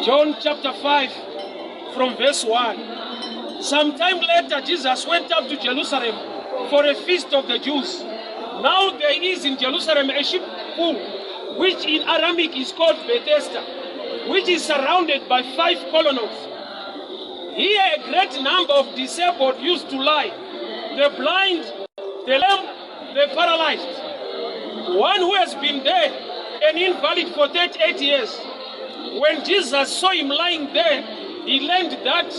John chapter 5 from verse 1. Sometime later, Jesus went up to Jerusalem for a feast of the Jews. Now there is in Jerusalem a sheep pool, which in Aramaic is called Bethesda, which is surrounded by 5 colonnades. Here a great number of disabled used to lie, the blind, the lame, the paralyzed, one who has been dead, an invalid for 38 years. When Jesus saw him lying there, he learned that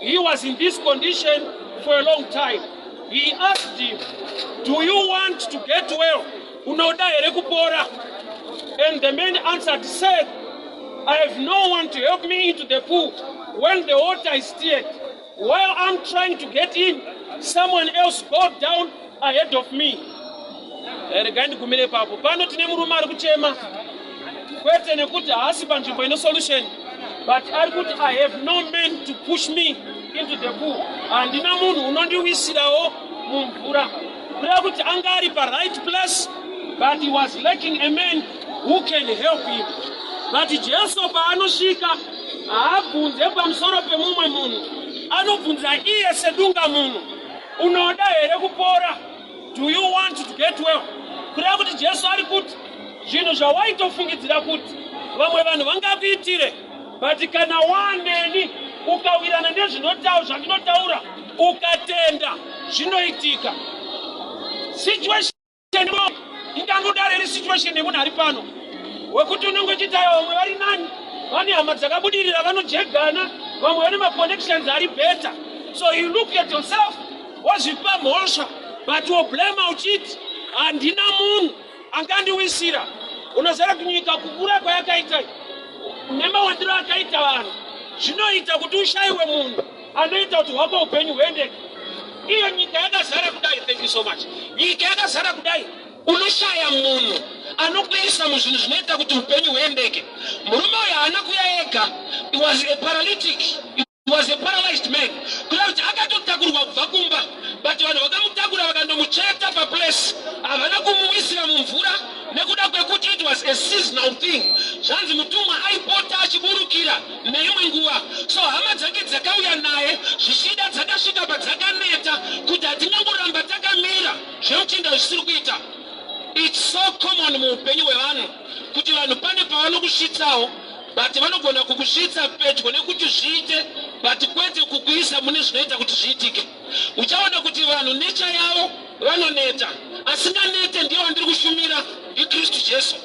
he was in this condition for a long time. He asked him, "Do you want to get well?" And the man answered, said, "I have no one to help me into the pool when the water is stirred. While I'm trying to get in, someone else got down ahead of me." Solution, but I have no man to push me into the pool. And in a moon, angari pa right place, but he was lacking a man who can help him. But Jesu pa anoshika, abunze pa msoro pe mumwe munu, anobunza iye sedunga munu, unoda ere kupora. Do you want to get well? Kurakuti Jesu ari kuti, zvinhu zvawaitofungidzira kuti vamwe vanhu vangakuitire, but kana waneni ukawirana nezvinotaura ukatenda zvinoitika. Situation ingangodaro iri situation yemunhu ari pano wekuti unongochitayo vamwe vari nani, vane hama dzakabudirira, vanojegana, vamwe vane maconnections ari better. So you look at yourself, wazvipa mhosva, but woblema uchiti handina munhu angandiwisira. Unozara kunyika kukura kwayakaita nemawandiro akaita vanhu zvinoita kuti ushayiwe munhu anoita kuti hwako upenyu huendeke. Iyo nyika yakazara kudai. Thank you so much. Nyika yakazara kudai, unoshaya munhu anokuisa muzvinhu zvinoita kuti upenyu huendeke. Murume uyu haana kuya ega. He was a paralytic. He was a paralyzed man. Kuda kuti akatotakurwa kubva kumba, but vanhu vakamutakura vakandomucheta paplace, havana kumuwisira mumvura nekuda kwekuti it was a seasonal thing. Zvanzi mutumwa aipota achiburukira neimwe nguva. So hama dzake dzakauya naye, zvishida dzakasvika padzakaneta kuti hatingangoramba takamira zveutenda zvisiri kuita. It's so common muupenyu hwevanhu kuti vanhu pane pavanokusvitsawo, but vanogona kukusvitsa pedyo nekuti zviite, but kwete kukuisa mune zvinoita kuti zviitike. Uchaona kuti vanhu nature yavo vanoneta, asinganete ndiye wandiri kushumira iKristu Jesu.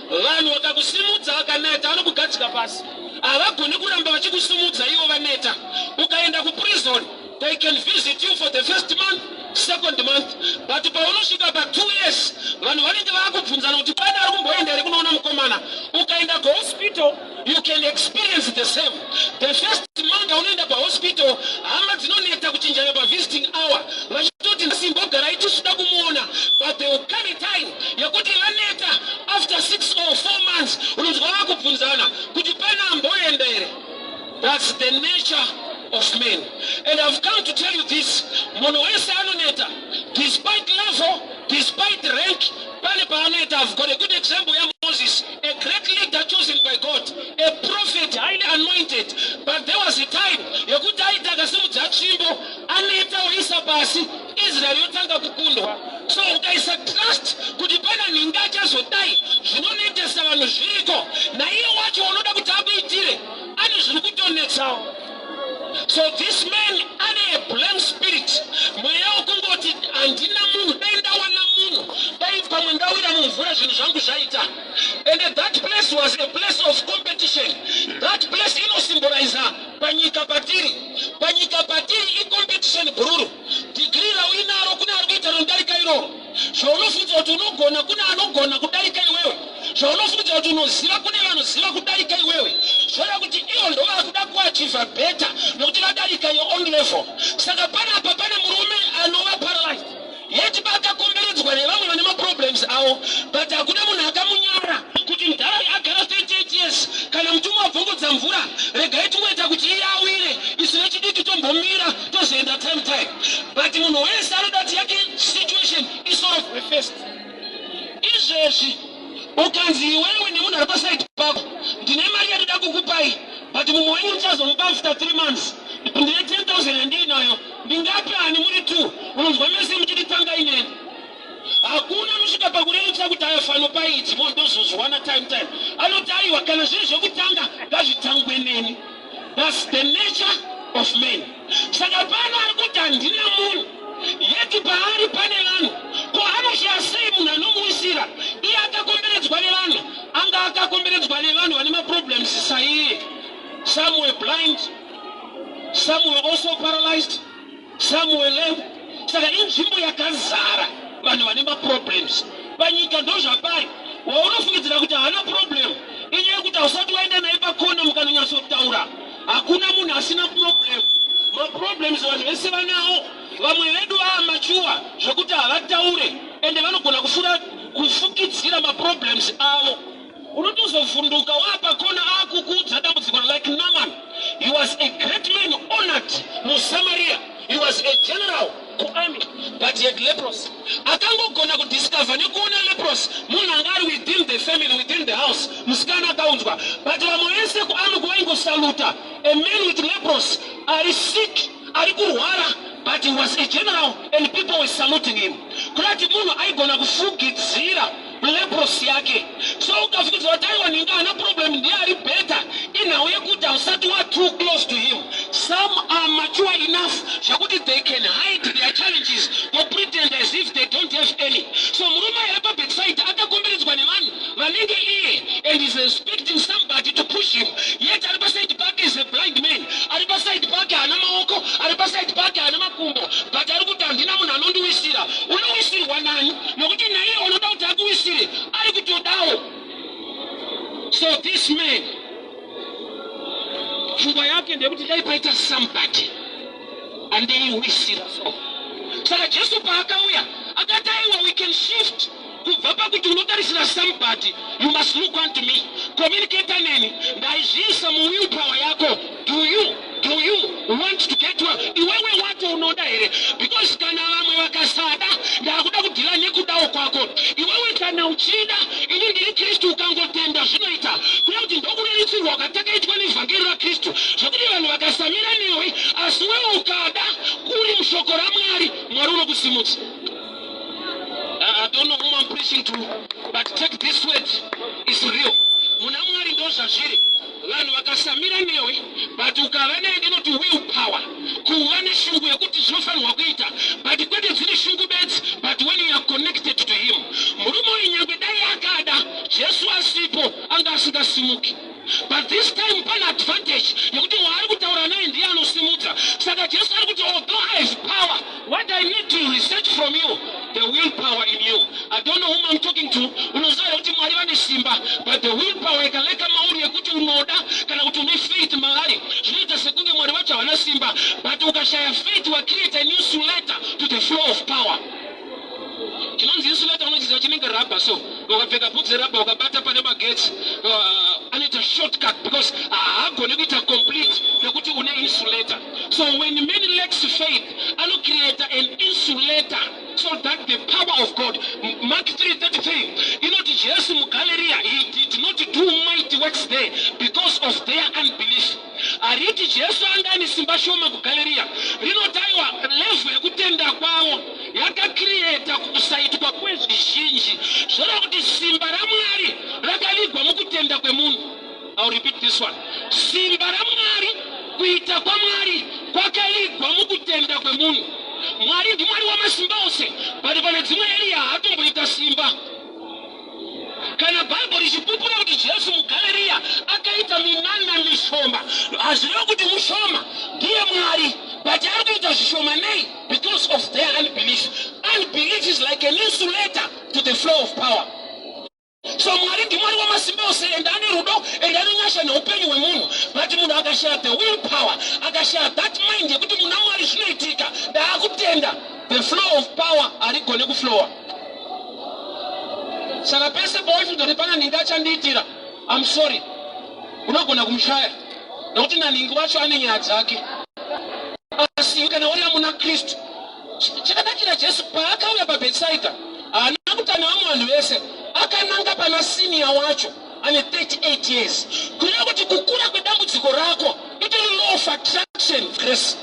Vanhu vakakusimudza vakaneta vanokugadzika pasi, havagoni kuramba vachikusimudza ivo vaneta. Ukaenda kuprison, they can visit you for the first month, second month, but paunosvika pa 2 years vanhu vanenge vakubvunzana kuti pane ari kumboenda here kunoona mukomana. Ukaenda kuhospital, you can experience the same. The first month unoenda pahospital, hama dzinoneta kuchinjana pavisiting hour, vachitoti ndasimbogara itisvida kumuona, but there will come a time yekuti vaneta after 6 or 4 months unonzwa vakubvunzana kuti pane amboenda here. That's the nature of men. And I've come to tell you this, munhu wese anoneta, despite level, despite rank, pane paanoneta. I've got a good example ya Moses, a great leader chosen by God, a prophet highly anointed, but there was a time yekuti aita akasimudza tsvimbo, aneta oisa pasi, Israel yotanga kukundwa. So ukaisa trust kuti pana ninga achazodai zvinonetesa vanhu zviriko, naiye wacho unoda kuti akuitire ane zviri kutonetsawo. So this man had a blame spirit. Mweya ukungoti andina munhu, denda wana munhu, dai pamwe ndawira mumvura zvinhu zvangu zvaita. And that place was a place of competition. That place inosymbolize panyika patiri. Panyika patiri i-competition bruru. Degree rawinaro kuna ari kuita rondarika iroro. Zvaunofunza kuti unogona kuna anogona kudarika iwewe. Zvaunofunza kuti unoziva kune vanoziva kudarika iwewe. Zvoda kuti ivo ndo vakuda kuachievha better nokuti vadarika your own level. Saka panapa pane murume anova paralyzed, yeti pakakomberedzwa nevamwe vane maproblems avo, but hakuna munhu akamunyara kuti mudhara agara 38 years. Kana mutumwa wabvongodza mvura, regai tingoita kuti iye awire, isu vechidiki tombomira tozoenda time. But munhu wese anoda kuti yake situation isolve first. Izvezvi ukanzi iwewe nemunhu ari paside pako, ndine mari yatoda kukupai, but mumwe uchazo mupa after 3 months ndine 10,000 ndinayo ndingapi ani muri 2 unonzwa mese muchitanga ine hakuna nosvika pakurerutsa kuti ayafano paiti mondozozwana time anotaiwa kana zvinhu zvekutanga ngazvitangwe neni. That's the nature of men. Saka pano ari kuti handina munhu yeti paari pane vanhu ko anoshiya sei munhu anomuwisira iye akakomberedzwa nevanhu anga akakomberedzwa nevanhu vane maproblems saiye. Some were blind, some were also paralyzed, some were lame. Saka inzvimbo yakazara vanhu vane maproblems panyika ndozvapari waunofungidzira kuti haana problem inyaya yekuti hausati waenda naye pakona mukanonyatsotaura hakuna munhu asina problem. Maproblems vanhu vese vanawo, vamwe vedu vaamachuwa zvokuti havataure ende vanogona kufukidzira maproblems avo. Unotozovhunduka waapakona akukudza dambudziko like Naaman. He was a great man honored muSamaria. He was a general army, but he had leprosy. Akangogona kudiscover nekuona leprosy munhu angari within the family, within the house, musikana akaunzwa. But vamwe vese kuarmy going kusaluta a man with leprosy ari sick, ari kurwara, but he was a general and people were saluting him. Kurati munhu aigona kufugidzira leprosy yake. So ukafukidzira kuti aiwa ninga hana problem ndiye ari better inhau yekuti hausati wa too close to him. Some are mature enough zvakuti they can hide their challenges or pretend as if they don't have any. So murume ari pabedside akakomberedzwa nevanhu vanenge iye and is expecting somebody to push him, yet ari paside pake is a blind man, ari paside pake hana maoko, ari paside pake hana makumbo, but ari kuti handina munhu anondiwisira. Unowisirwa nani nokuti naiye unoda kuti akuwisire ari kutodawo. So this man pfungwa yake ndekuti dai paita somebody andeiwisira. Saka Jesu paakauya akati aiwa we can shift kubva pakuti unotarisira somebody, you must look unto me, communicate neni, ndaizviisa muwillpower yako. Do you want to get well? Iwewe wacho unoda here, because kana vamwe vakasada ndakuda kudhila nekudawo kwako. Iwewe kana uchida ini ndiri Kristu ukangotenda zvinoita kuda kuti ndokureritsirwa kwatakaitwa nevhangeri raKristu zvokuti vanhu vakasamira newe asi wewe ukada kuri mushoko raMwari, Mwari unokusimudza. I don't know whom I'm preaching to, but take this word, it's real. Muna Mwari ndo zvazviri. Vanhu vakasamira newe but ukava neinoti willpower, kuva neshungu yekuti zvinofanirwa kuita, but kwete dziri shungu bedzi, but when you are connected to him. Murume uyu nyangwe dai akada Jesu asipo anga asingasimuki, but this time pane advantage yekuti waari kutaura naye ndiye anosimudza. Saka Jesu ari kuti although I have power, what I need to research from you, the willpower in you. I don't know whom I'm talking to. Unoziva kuti Mwari vane simba, but the willpower ikaleka mauri yekuti unoda kana kuti une faith maari zvinoita sekunge Mwari vacho havana simba, but ukashaya faith wa create an insulator to the flow of power. Chinonzi insulator unochiziva chinenge rubber, so ukapfeka boots rubber ukabata pane magetsi anoita shortcut because haagoni kuita complete nekuti une insulator. So when men lacks faith anocreate an insulator so that the power of God. Mark 3:33, you know, Jesus muGalilee, he did not do mighty works there because of their unbelief. Ariti Jesu angani simba shoma kuGalilee rinotaiwa level yekutenda kwavo yakacreata kusaitwa kwezvizhinji zvoda kuti simba raMwari rakaligwa mukutenda kwemunhu. I'll repeat this one. Simba raMwari, kuita kwaMwari kwakaligwa mukutenda kwemunhu. Mwari ndiMwari wamasimba ose, but pane dzimwe area haatomboita simba. Kana Bible richipupura kuti Jesu muGalilee akaita minana mishoma, hazvirevi kuti mushoma ndiye Mwari, but ari kuita zvishoma nei because of their unbelief. Unbelief is like an insulator to the flow of power. So Mwari ndiMwari wamasimba ose ende ane rudo ende anonyasha neupenyu hwemunhu, but munhu akashaya the willpower, akashaya that mind yekuti muna Mwari zvinoitika ndaakutenda, the flow of power harigone kuflowa. Saka pese pawachitori pana ningi achandiitira, I'm sorry, unogona kumushaya nokuti naningi wacho ane nyaya dzake. Asi kana wauya muna Kristu, chakadakira Jesu paakauya paBhetsaida haana kuti ane vamwe vanhu vese, akananga pana senior wacho ane 38 years. Kureva kuti kukura kwedambudziko rake grace.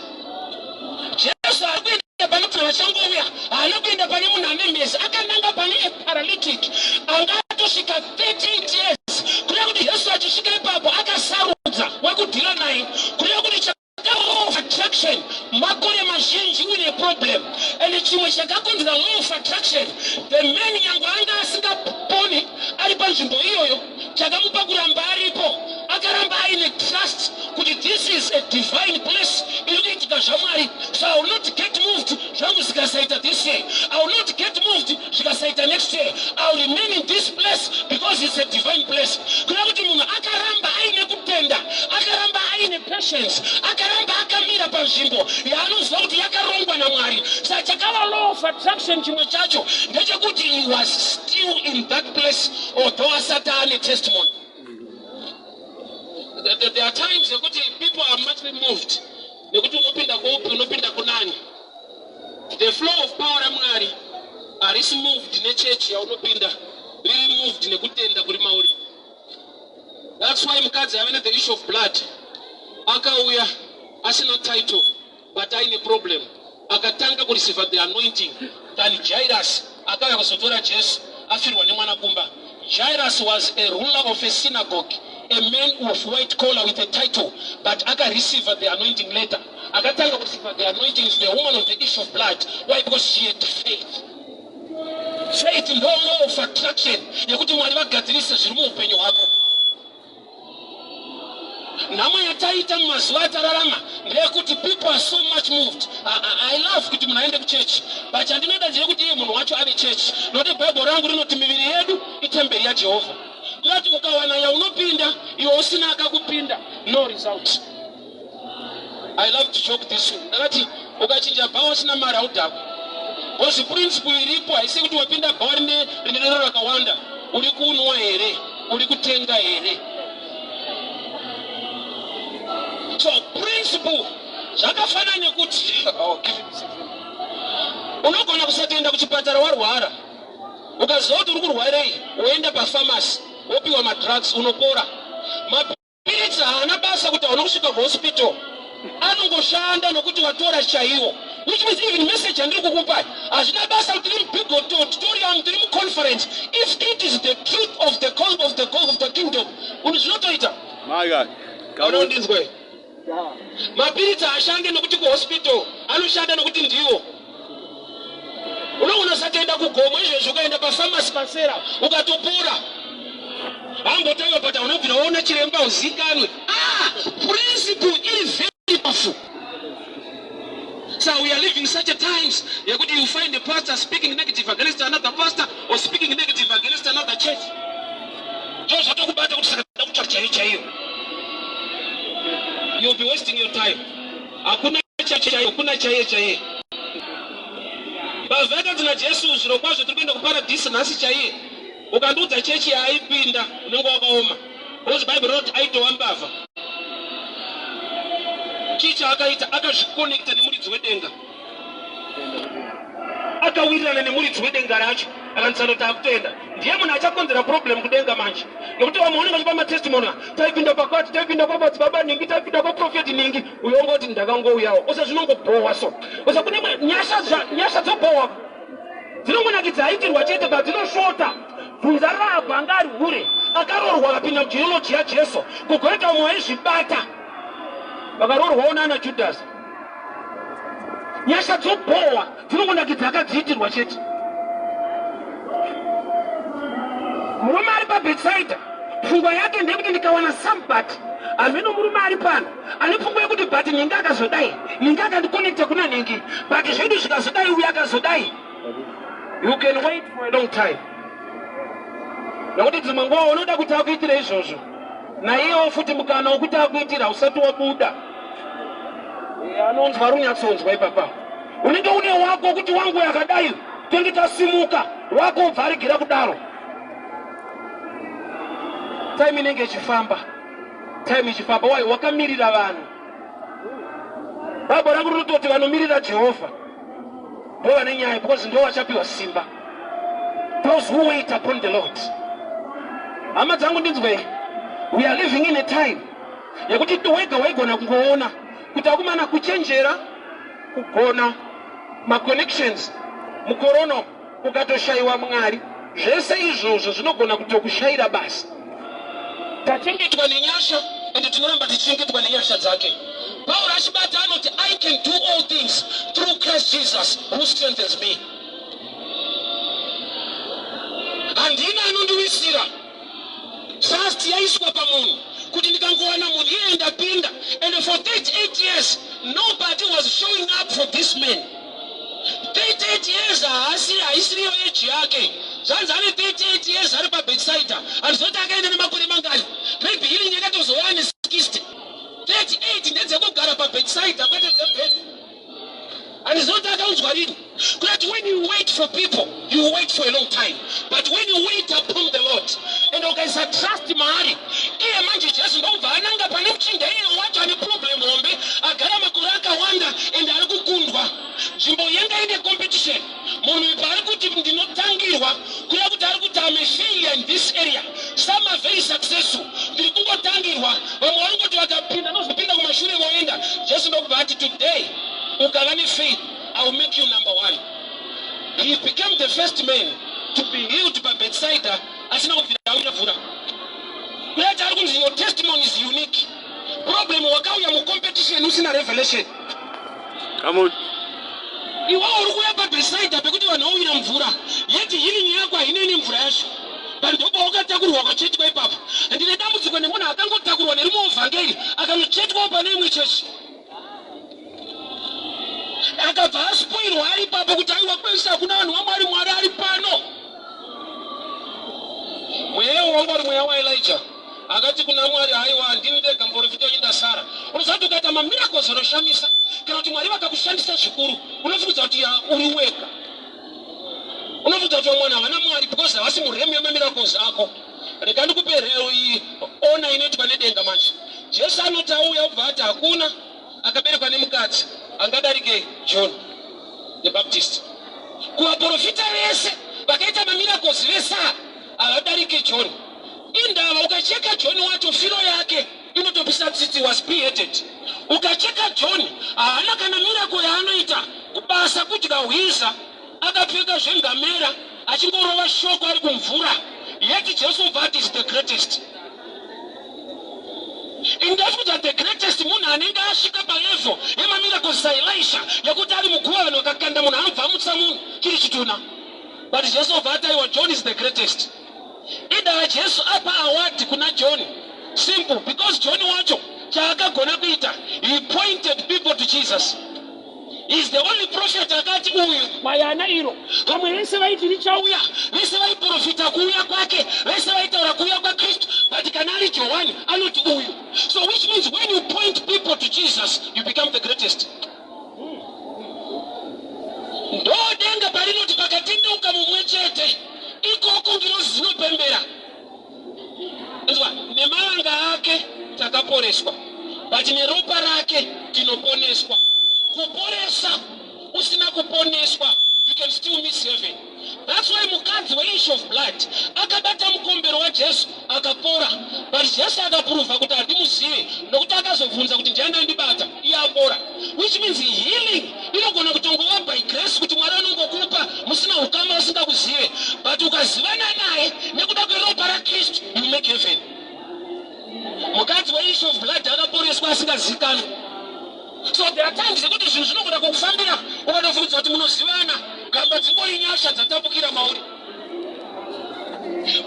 Jesus akuenda panokuti vachangouya anokuenda pane munhu ane mhezi akananga pane paralytic angatosvika 38 years kureva kuti Jesu achisvika ipapo akasarudza wekudhira naye kureva kuti law of attraction makore mazhinji une problem and chimwe chakakonzera law of attraction the man yangu anga asingaponi ari panzvimbo iyoyo chakamupa kuramba aripo akaramba aine trust kuti this is a divine place irikuitika zvamwari, so I will not get moved zvangu zvikasaita this year, I will not get moved zvikasaita next year, I will remain in this place because it's a divine place. Kuna kuti munhu akaramba aine kutenda, akaramba aine patience, akaramba akamira panzvimbo yaanoziva kuti yakarongwa naMwari. Saka chakava law of attraction chimwe chacho ndechekuti he was still in that place although asati ane testimony. There are times that people are much moved. The flow of power is moved in the church. Really moved in the. That's why mukadzi having the issue of blood. Akauya asina title, but I a problem. Akatanga ku receive the anointing. Than Jairus. Akauya kusotora Jesu. Afirwa ne mwana kumba. Jairus was a ruler of a synagogue. A man of white collar with a title, but Aga received the anointing later. Agatanga received the anointing is the woman of the issue of blood. Why? Because she had faith. Faith in the law of attraction. Yakuti mwari vagadzirise zviri muupenyu hwako. Nama yataita mazuva atararama ndeyekuti people are so much moved. I love kuti munaende kuchurch, but andinoda ndiri kuti iye munhu wacho ave church. Nokuti Bible rangu rinoti miviri yedu itemberi yaJehovha. Kuti ukawana yaunopinda iwe usina akakupinda, no result. I love to joke this way. Ndakati ukachinja bhawa usina mari haudhakwa. Because principle iripo haisi kuti wapinda bhawa rine doro rakawanda uri kunwa here, uri kutenga here. So principle zvakafanana nekuti unogona kusatoenda kuchipatara warwara ukaziva kuti uri kurwarei woenda pafamasi wopiwa madrugs unopora. Mapiritsi haana basa kuti hauna kusvika kuhospital, anongoshanda nokuti watora chaiwo, which means even message handiri kukupa hazvina basa kuti tiri mubig tutorium tiri muconference. If it is the truth of the call of the kingdom zvinotoita unondinzwe. Mapiritsi haashande nokuti kuhospital, anoshanda nokuti ndiwo. Unoona satoenda kugomo izvezvo ukaenda pafamasi pasera ukatopora. Hambotaura but unobvira waona chiremba uzikanwe. Principle is very powerful. So we are living such a times yekuti you find a pastor speaking negative against another pastor or speaking negative against another church. You'll be wasting your time. Hakuna chaiye. Baveka dzina Jesu zviro kwazvo tiri kuenda kuparadhisi nhasi chaiye. Ukanduudza chechi yaipinda unenge wakaoma. Because Bible wrote aitowa mbavha. Chicha akaita akazvikonekta nemuridzi wedenga. Akawirirana nemuridzi wedenga racho. Akanisana kuti akutoenda. Ndiye munhu achakonzera problem kudenga manje. Nokuti wamaoneka chipa matestimony. Taipinda pakati, taipinda kwabati baba ningi, taipinda kwaprofeti ningi. Uyongoti ndakangouyawo. Ose zvinongobohwa so. Ose kune nyasha dzobohwa. Dzinongonakidza aitirwa chete but dzinoshota. Bvunza rabva anga ari hure. Akaroorwa akapinda mugeology yaJesu. Kugoita umwe waizvibata. Vakaroorwawo naana Judas. Nyasha dzobohwa dzinongonakidza akadziitirwa chete. Murume ari paBethsaida, pfungwa yake ndekuti ndikawana somebody ameno murume ari pano ane pfungwa yekuti but ningi akazodai, ningi akandikonekta kuna ningi, but zvedu zvikazodai uye akazodai. You can wait for a long time. Nokuti dzimwe nguva unoda kuti akuitire izvozvo, naiyewo futi mukana wokuti akuitira usati wabuda. Anonzwa runyatsonzwa ipapa. Unenge une wako kuti wangu yakadai, tenge tasimuka, wako ubva arigira kudaro. Time inenge ichifamba. Time ichifamba. Why? Wakamirira vanhu. Baba rangu rinototi vanomirira Jehovha ndo vane nyaya because ndo vachapiwa simba. Those who wait upon the Lord. Hama dzangu ndinzwe. We are living in a time yekuti wega waigona kungoona kutakumana kuchenjera kugona connections mukorono kukatoshayiwa mwari zvese izvozvo zvinogona kutokushaira basi. Tachengetwa nenyasha ende tinoramba tichengetwa nenyasha dzake. Paul achibata anoti I can do all things through Christ Jesus who strengthens me. Handina anondiwisira trust yaiswa pamunhu kuti ndikangowana munhu iye ndapinda. And for 38 years nobody was showing up for this man. 38 years haisiriyo age yake. Zvanzi ane 38 years ari pabedside andizoti akaenda nemakore mangani. Maybe healing yakatozoya ane 60. 38 ndedzekugara pabedside kwete dzebed. Andizoti akaunzwa rini kuti when you wait for people you wait for a long time, but when you wait upon the Lord and ukaisa trust maari iye manje Jesu ndobva ananga pane muchinda iye wacho ane problem hombe agara makore akawanda and ari kukundwa. Nzvimbo yenga ine competition munhu paari kuti ndinotangirwa kuya kuti ari kuti ame failure in this area. Some are very successful. Ndiri kungotangirwa vamwe vari kuti vakapinda nozopinda kumashure voenda. Jesu ndobva ati today ukava nefaith I will make you number one. He became the first man to be healed by bedside. Asina kuvira vura. Kuyati ari kunzi your testimony is unique. Problem wakauya mu competition usina revelation. Come on. Iwa uri kuya pabedside pekuti vanhu vowira mvura yeti healing yako haineni mvura yacho. Pandopo wakatakurwa kwachetwa ipapo. Ndine dambudziko nemunhu akangotakurwa nerimwe vhangeri akanochetwa pane imwe chechi. Akabva aspoilwa ari ipapo kuti aiwa kwese hakuna vanhu vamwari Mwari ari pano. Mweya wangu ari mweya waElijah akati kuna Mwari haiwa handini ndega muprofita uchinda Sara. Unozati ukaita mamiracles anoshamisa kana kuti Mwari vakakushandisa zvikuru unofunga kuti uri wega. Unofunga kuti mwana havana Mwari because havasi muremu yemamiracles ako. Rega ndikupe rero iyi ona inoitwa nedenga manje. Jesu anoti auya obva ati hakuna akaberekwa nemukadzi angadarike John the Baptist. Kuvaprofita vese vakaita mamiracles vese avadarike John. Indava ukacheka John wacho firo yake inotopisa tsitsi was beheaded. Ukacheka John haana kana miracle yaanoita kubasa kudya hwiza akapfeka zvengamera achingorova shoko ari kumvura. Yet Jesu Baptist is the greatest. Indafuta the greatest munhu anenge asvika palevel yemamiracles saElisha yekuti ari muguva vanhu vakakanda munhu anobvamutsa munhu chiri chituna. But Jesu Baptist John is the greatest. Ida Jesu apa award kuna John simple because John wacho chaakagona kuita he pointed people to Jesus. He is the only prophet akati uyu mayana iro vamwe vese vaiti richauya vese vaiprofita kuuya kwake vese vaitaura kuuya kwaKristu but kana ari Johani anoti uyu. So which means when you point people to Jesus you become the greatest. Ndodenga parinoti pakatendeuka mumwe chete ikoko ngirozi zinopembera. Ezwa nemavanga ake takaporeswa but neropa rake tinoponeswa. Kuporesa usina kuponeswa you can still miss heaven. That's why mukadzi weissue of blood akabata mukombero waJesu akapora but Jesu akaprova kuti handimuzive nokuti akazobvunza kuti ndiani andibata iye apora. Which means healing inogona kutongova by grace kuti Mwari anongokupa musina ukama usingakuzive but ukazivana naye nekuda kweropa raKristu you make heaven. Mukadzi weissue of blood akaporeswa asingazikanwi. So there are times zekuti zvinhu zvinogona kukufambira ukatofunga kuti munozivana gamba dzingori nyasha dzatapukira mauri.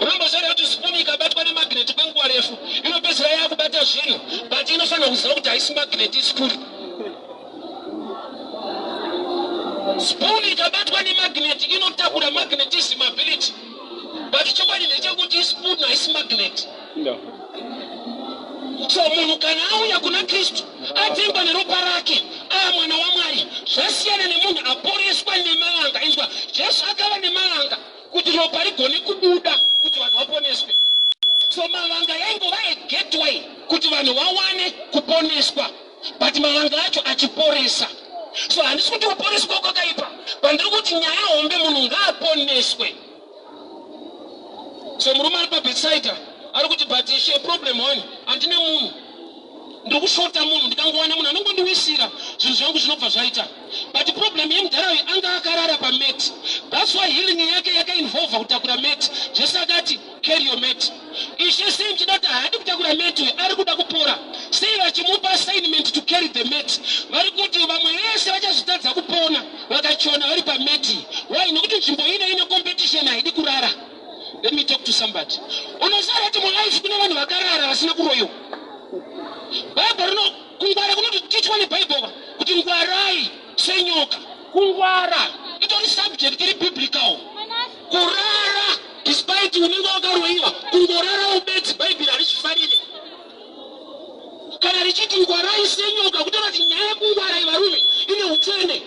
Unombozara kuti spuni ikabatwa nemagneti kwenguva refu inopedzera yakubata zvinhu but inofanira kuziva kuti haisi magneti ispuni. Spuni ikabatwa nemagneti inotakura magnetism ability but chokwadi ndechekuti ispuni haisi magneti. So munhu kana auya kuna Kristu atengwa neropa rake mwana waMwari zvasiyana nemunhu aporeswa nemavanga. Inzwa Jesu akava nemavanga kuti ropa rigone kubuda kuti vanhu vaponeswe. So mavanga yaingova gateway kuti vanhu vawane kuponeswa but mavanga acho achiporesa. So handisi kuti kuporeswa kwakaipa pandiri kuti nyaya hombe munhu ngaaponeswe. So murume ari pabedside ari kuti but ishe problem one handine munhu ndokushota munhu ndikangowana munhu anongondiwisira zvinhu zvangu zvinobva zvaita. But the problem yemudhara uyu anga akarara pameti. That's why healing yake yakainvolva kutakura meti. Jesu akati carry your mat. Ishe sei mchida kuti haadi kutakura meti uyu ari kuda kupora. Sei vachimupa assignment to carry the mat. Vari kuti vamwe vese vachazotadza kupona vakachona vari pameti. Why? Nokuti nzvimbo ine competition haidi kurara. Let me talk to somebody. Unoziva kuti mulife kune vanhu vakarara vasina kuroyiwa. Bhaibheri rino kungwara kunotichwa nebhaibheri kuti ngwarai senyoka. Kungwara itori subject iri biblical. Kurara despite unenge wakaroyiwa, kungorara ubedzi bhaibheri harichifanire. Kana richiti ngwarai senyoka kutora kuti nyaya yekungwarai varume ine utsvene.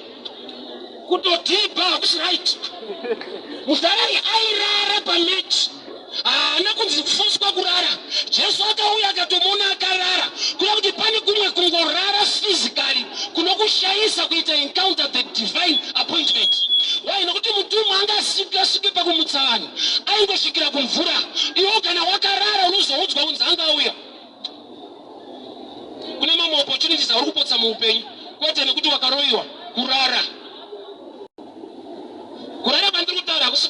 Kutodhibha hakusi right. Mudharai airara pameti. Haana kunzi kufoswa kurara. Jesu akauya akatomuona akarara. Kuda kuti pane kumwe kungorara physically kunokushayisa kuita encounter the divine appointment. Why? Nokuti mutumwa angasvike pakumutsa vanhu aingosvikira kumvura. Iwo kana wakarara unozoudzwa kunzi angauya. Kune mamwe opportunities auri kupotsa muupenyu kwete nekuti wakaroyiwa. Kurara bandiri kutaura hakusi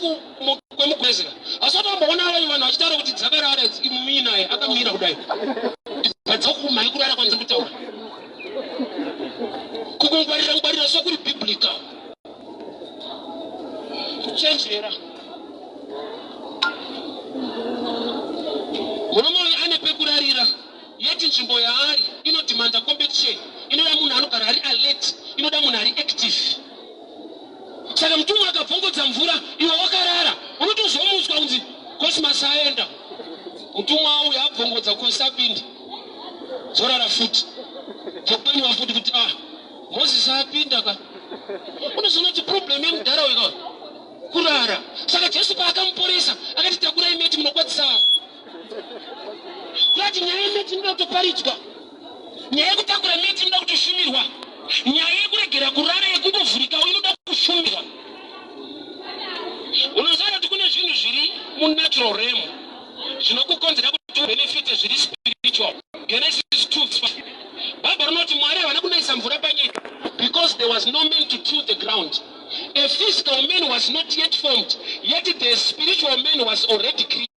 kwemugwezera. Asi watomboona vanhu vachitaura kuti dzakarara imumi naye akamira kudai. Padzakumai kurara kwanzi kutaura. Kukungwarira so kuri biblical. Kuchenjera. Murume uyu ane pekurarira. Yeti nzvimbo yaari inodimanda competition. Inoda munhu anogara ari alert. Inoda munhu ari active. Saka mutumwa akabvongodza mvura, iwe wakarara, unotozomutswa kunzi Cosmas aenda. Mutumwa uyu abvongodza kosapinda. Zorara futi. Dzokwenywa futi kuti Moses apinda ka. Unozoona kuti problem yemudhara uyu kurara. Saka Jesu paakamuporesa akati takurai meti munokwadzisa vanhu. Kurati nyaya yemeti inoda kutoparidzwa. Nyaya yekutakura meti inoda kutoshumirwa. Nyaya yekuregera kurara yekungovhurikawo inoda kushumirwa. Unoziva kuti kune zvinhu zviri munatural realm zvinokukonzera kuti ubenefite zviri spiritual. Genesis 2. Bhaibheri rinoti Mwari havana kunaisa mvura panyika because there was no man to till the ground. A physical man was not yet formed, yet the spiritual man was already created.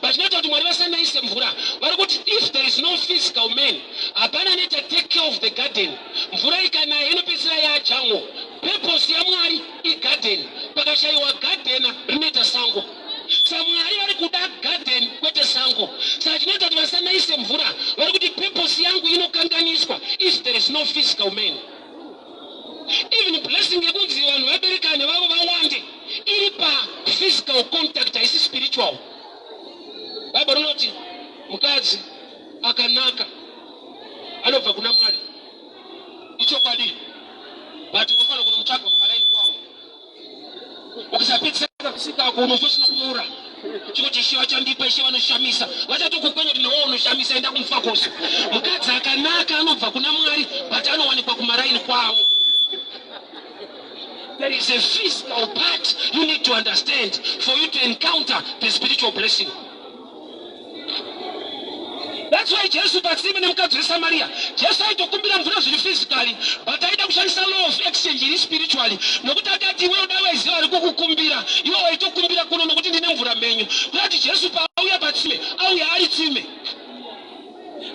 But not that Mwari vasanaise mvura. Vari kuti if there is no physical man, hapana neta take care of the garden. Mvura ikanaya inopedzisira yajango. Purpose yaMwari igarden. Pakashaiwa garden rinoita sango. Saka Mwari vari kuda garden kwete sango. Saka chinoita kuti vasanaise mvura. Vari kuti purpose yangu inokanganiswa if there is no physical man. Even blessing yekunzi vanhu vaberekane vavo vawande iri pa physical contact haisi spiritual. Bhaibheri rinoti mukadzi akanaka anobva kuna Mwari. Ichokwadi. But unofanira kunomutsvaga kumaraini kwavo. Ukasapedzisa kusika unozosina kunyora. Chikuti Ishe vachandipa, Ishe vanoshamisa. Vachatokukwenya kuti newewo unoshamisa enda kumufakoso. Mukadzi akanaka anobva kuna Mwari but anowanikwa kumaraini kwavo. There is a physical part you need to understand for you to encounter the spiritual blessing. That's why Jesu patsime nemukadzi weSamaria. Jesu aitokumbira mvura zviri physically, but aida kushandisa law of exchange iri spiritually. Nokuti akati iwe uda waiziva ari kukukumbira, iwe waitokumbira kuno nokuti ndine mvura menyu. Kuti Jesu paauya patsime, auya ari tsime.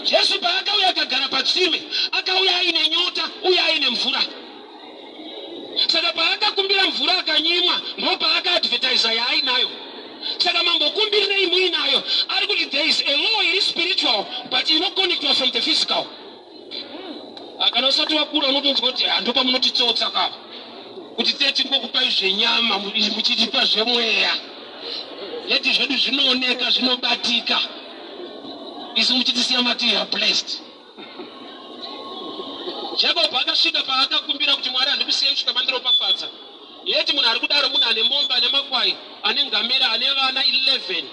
Jesu paakauya akagara patsime, akauya aine nyota, uya aine mvura. Saka paakakumbira mvura akanyimwa, ndo paakaadvertisa yaainayo. Saka mambokumbirei muinayo ari kuti there is a law iri spiritual but inoconnectwa from the physical. Kana usati wakura unotonzwa kuti ndopa munotitsotsa kapa kuti tingokupai zvenyama muchitipa zvemweya. Yeti zvedu zvinooneka zvinobatika. Isi muchitisiya mati you are blessed. Jacob akasvika paakakumbira kuti Mwari handikusiye kusvika mandiropafadza. Yeti munhu ari kudaro munhu ane mombe ane makwai ane ngamera ane vana 11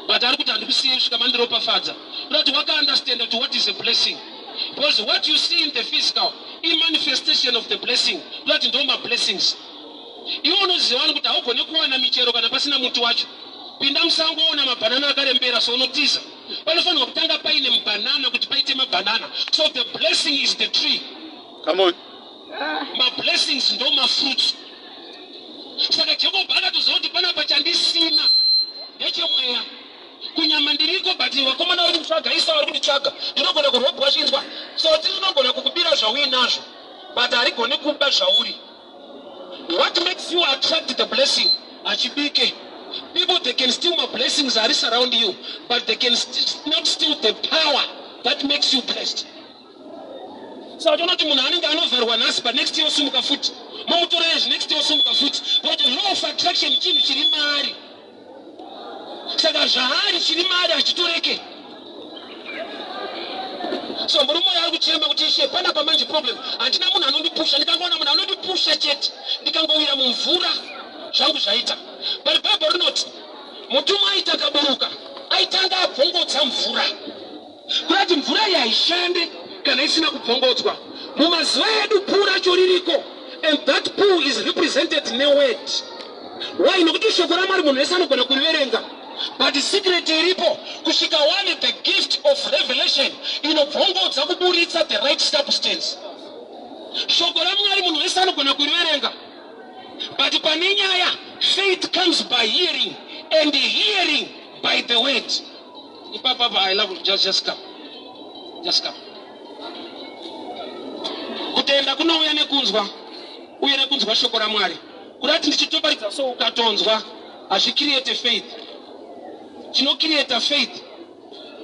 but ari kuti handikusiye kusvika mandiropafadza. Kuti wakaunderstand that what is a blessing. Because what you see in the physical is manifestation of the blessing. Kuti ndoma blessings. Iwe unoziva kuti haugoni kuwana michero kana pasina muti wacho. Pinda musango ona mabhanana akarembera so unotiza. panofanirwa kutanga paine mubanana kuti paite mabanana. So the blessing is the tree. Come on. My blessings ndo mafruits. Saka Jehovah akatoziva kuti panapa chandisina ndechemweya. Kunyama ndiriko but vakomana vari kutsvaga isa vari kunditsvaga ndinogona kurobwa chinzwa. So tinogona kukubira zvauinazvo but harigoni kuba zvauri. What makes you attract the blessing? Achibike. People, they can steal my blessings that is around you, but they can not steal the power that makes you blessed. So I don't know to Munani, I know very well, but next year, Sumuka foot. Momotorage, next year, Sumuka foot. But the law of attraction, Chirimari. Sagajahari, Chirimari, Chitureke. So Murumo Yaguchema, which is a Panapamanji problem, and Namuna no push, and Kamana no push a jet. They can go with a Mumfura, Shangusaita. But Papa not Mutuma Itakaburuka. I tanga Pongo Samfura. But in Furaya is Shande, Kanesina Pongotwa. Mumazwedu Pura Choriko, and that pool is represented in a word. Why not to Shokoramar Munesano Konakurenga? But the secret ripo, Kushikawane, the gift of revelation, in a Pongo Zakuburi, it's at the right substance. Shokoramari Munesano Konakurenga. But Paninya, faith comes by hearing, and the hearing by the word. Papa, I love you. Just come. Just come. Kutenda kuna uyane kunzwa shokora mwari. Kurati ndichitobaridza so ukatonzwa, ashi create faith. Chino create a faith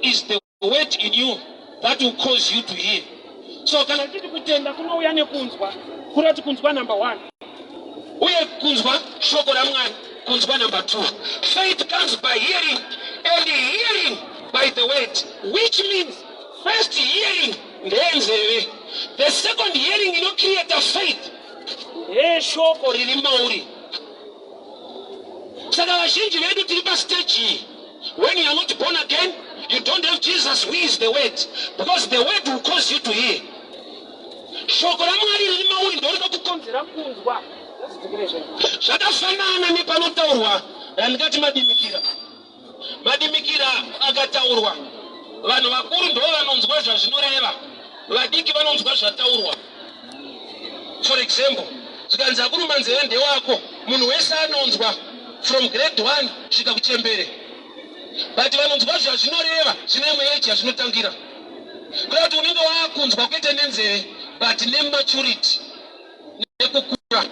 is the word in you that will cause you to hear. So kana titi kutenda kuna uyane kunzwa, kurati kunzwa number 1. Uye kunzwa shokora mwari, kunzwa number 2. Faith comes by hearing, and hearing by the word, which means first hearing, then the second hearing, you know, create a faith. Shoko rili mauri. Saka vashinji vedu tiri pa stage. When you are not born again, you don't have Jesus who is the word, because the word will cause you to hear. Shoko la mwari rili mauri ndo rinokukonzera kunzwa. Zvakafanana nepanotaurwa ndingati madimikira. Madimikira akataurwa. Vanhu vakuru ndo vanonzwa zvazvinoreva. Vadiki vanonzwa zvataurwa. For example, zvikanzi kurumba nzeve ndewako, munhu wese anonzwa from grade 1 svika kuchembere. But vanonzwa zvazvinoreva zvine imwe age yazvinotangira. Kuti unenge wakunzwa kwete nenzeve but nematurity. Nekukura.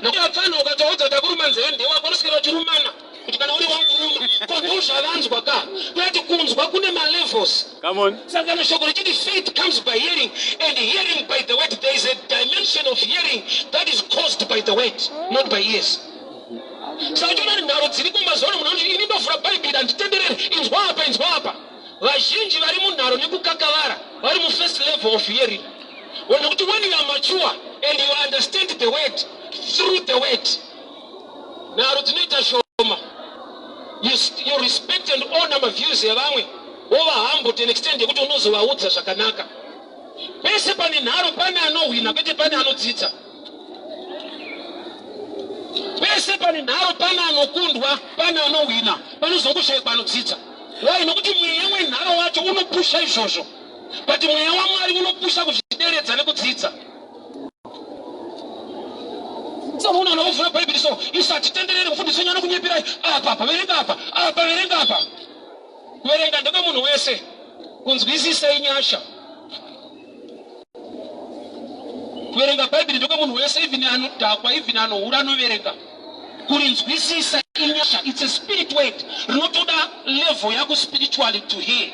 Nokuti apfana ukataudza kuti kurumba nzeve ndewako unoswera uchirumana. Kuti kana uri wanguruma, ko zvavanzwa ka. Kuti kunzwa kune ma-levels. Come on. Saka shoko richiti faith comes by hearing, and hearing by the word. There is a dimension of hearing that is caused by the word, not by ears. Saka chona nharo dziri kumazona munhu anoti ini ndovhura bhaibheri anditenderere inzwa apa. Vazhinji vari munharo nekukakavara vari mu-first level of hearing. Nokuti when you are mature and you understand the word through the word, nharo dzinoita shoma. You respect and honor my views evamwe. Over humble to an extent yekuti unozovaudza zvakanaka. Pese pane nharo pane anohwina kwete pane anodzidza. Pese pane nharo pane anokundwa pane anohwina panozongoshayikwa anodzidza. Why? Nokuti mweya wenharo wacho unopusha izvozvo, but mweya waMwari unopusha kuzvideredza nekudzidza. So munhu anovhura bhaibheri so isati tenderere mufundisi wenyu anokunyepirai apa verenga apa. Kuverenga ndiko munhu wese, kunzwisisa inyasha. Kuverenga bhaibheri ndiko munhu wese, even anodhakwa, even anohura anoverenga. Kurinzwisisa inyasha, it's a spirit word. Rinotoda level yako spiritually to hear.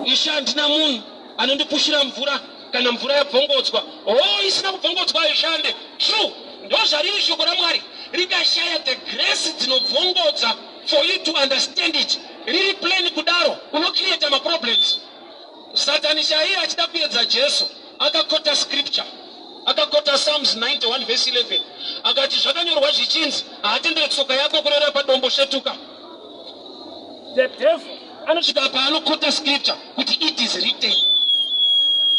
Isha handina munhu anondipushira mvura kana mvura yabvongodzwa. Isina kubvongodzwa ishande. True, ndo zvariri shoko raMwari. Rikashaya the grace dzinobvongodza for you to understand it. Riri plain kudaro, unocreate ma problems. Satani shaiye achida kuedza Jesu, akakota scripture. Akakota Psalms 91 verse 11. Akati zvakanyorwa zvichinzi, haatendere tsoka yako kurera padombo shetuka. The devil anosvika paanokota scripture kuti it is written.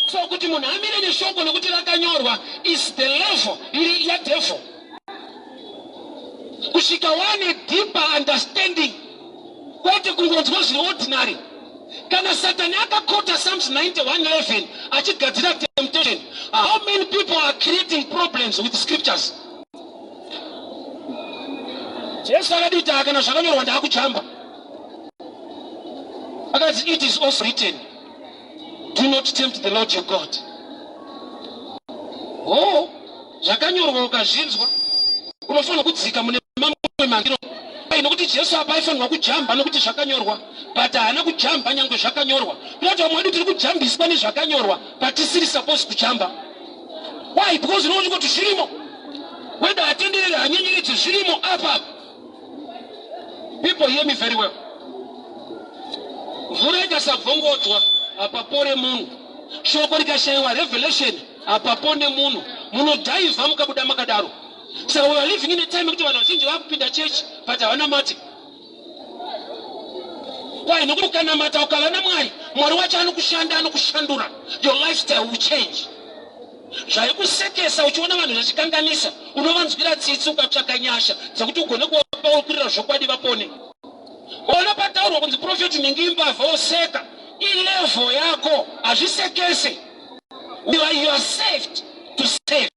So kuti munhu amire neshoko nekuti rakanyorwa is the level iri ya devil. kusvika wane deeper understanding kwete kungonzwa zviri ordinary. Kana Satani akakota Psalms 91:11 achigadzira temptation, how many people are creating problems with scriptures? Jesu akaditi kana zvakanyorwa ndakujamba. Akati it is also written, do not tempt the Lord your God. Oh, zvakanyorwa ukazvinzwa unofanira kudzika mune mamwe mangiro. Nokuti Jesu apa aifanirwa kujamba nokuti zvakanyorwa, but haana kujamba nyangwe zvakanyorwa. Kunoti vamwe vedu tiri kujambiswa nezvakanyorwa but tisiri supposed kujamba. Why? Because unoona kuti zvirimo. Whether atenderere hanyenyeredzi zvirimo apa. People hear me very well. Mvura ikasabvongodzwa apapore munhu. Shoko rikashayiwa revelation apapone munhu. Munodhaivha mukabuda makadaro. So we are living in a time kuti vanhu vazhinji vakupinda church but havana mate. Why? Nokuti ukanamata ukavana Mwari, Mwari wacho anokushanda anokushandura. Your lifestyle will change. Zvaikusekesa uchiona vanhu zvachikanganisa, unovanzwira tsitsi ukatsvaka nyasha dzekuti ugone kuvapaurira zvokwadi vapone. Ona pataurwa kunzi profeti ningimbavha oseka, ilevel yako hazvisekese. You are saved to save.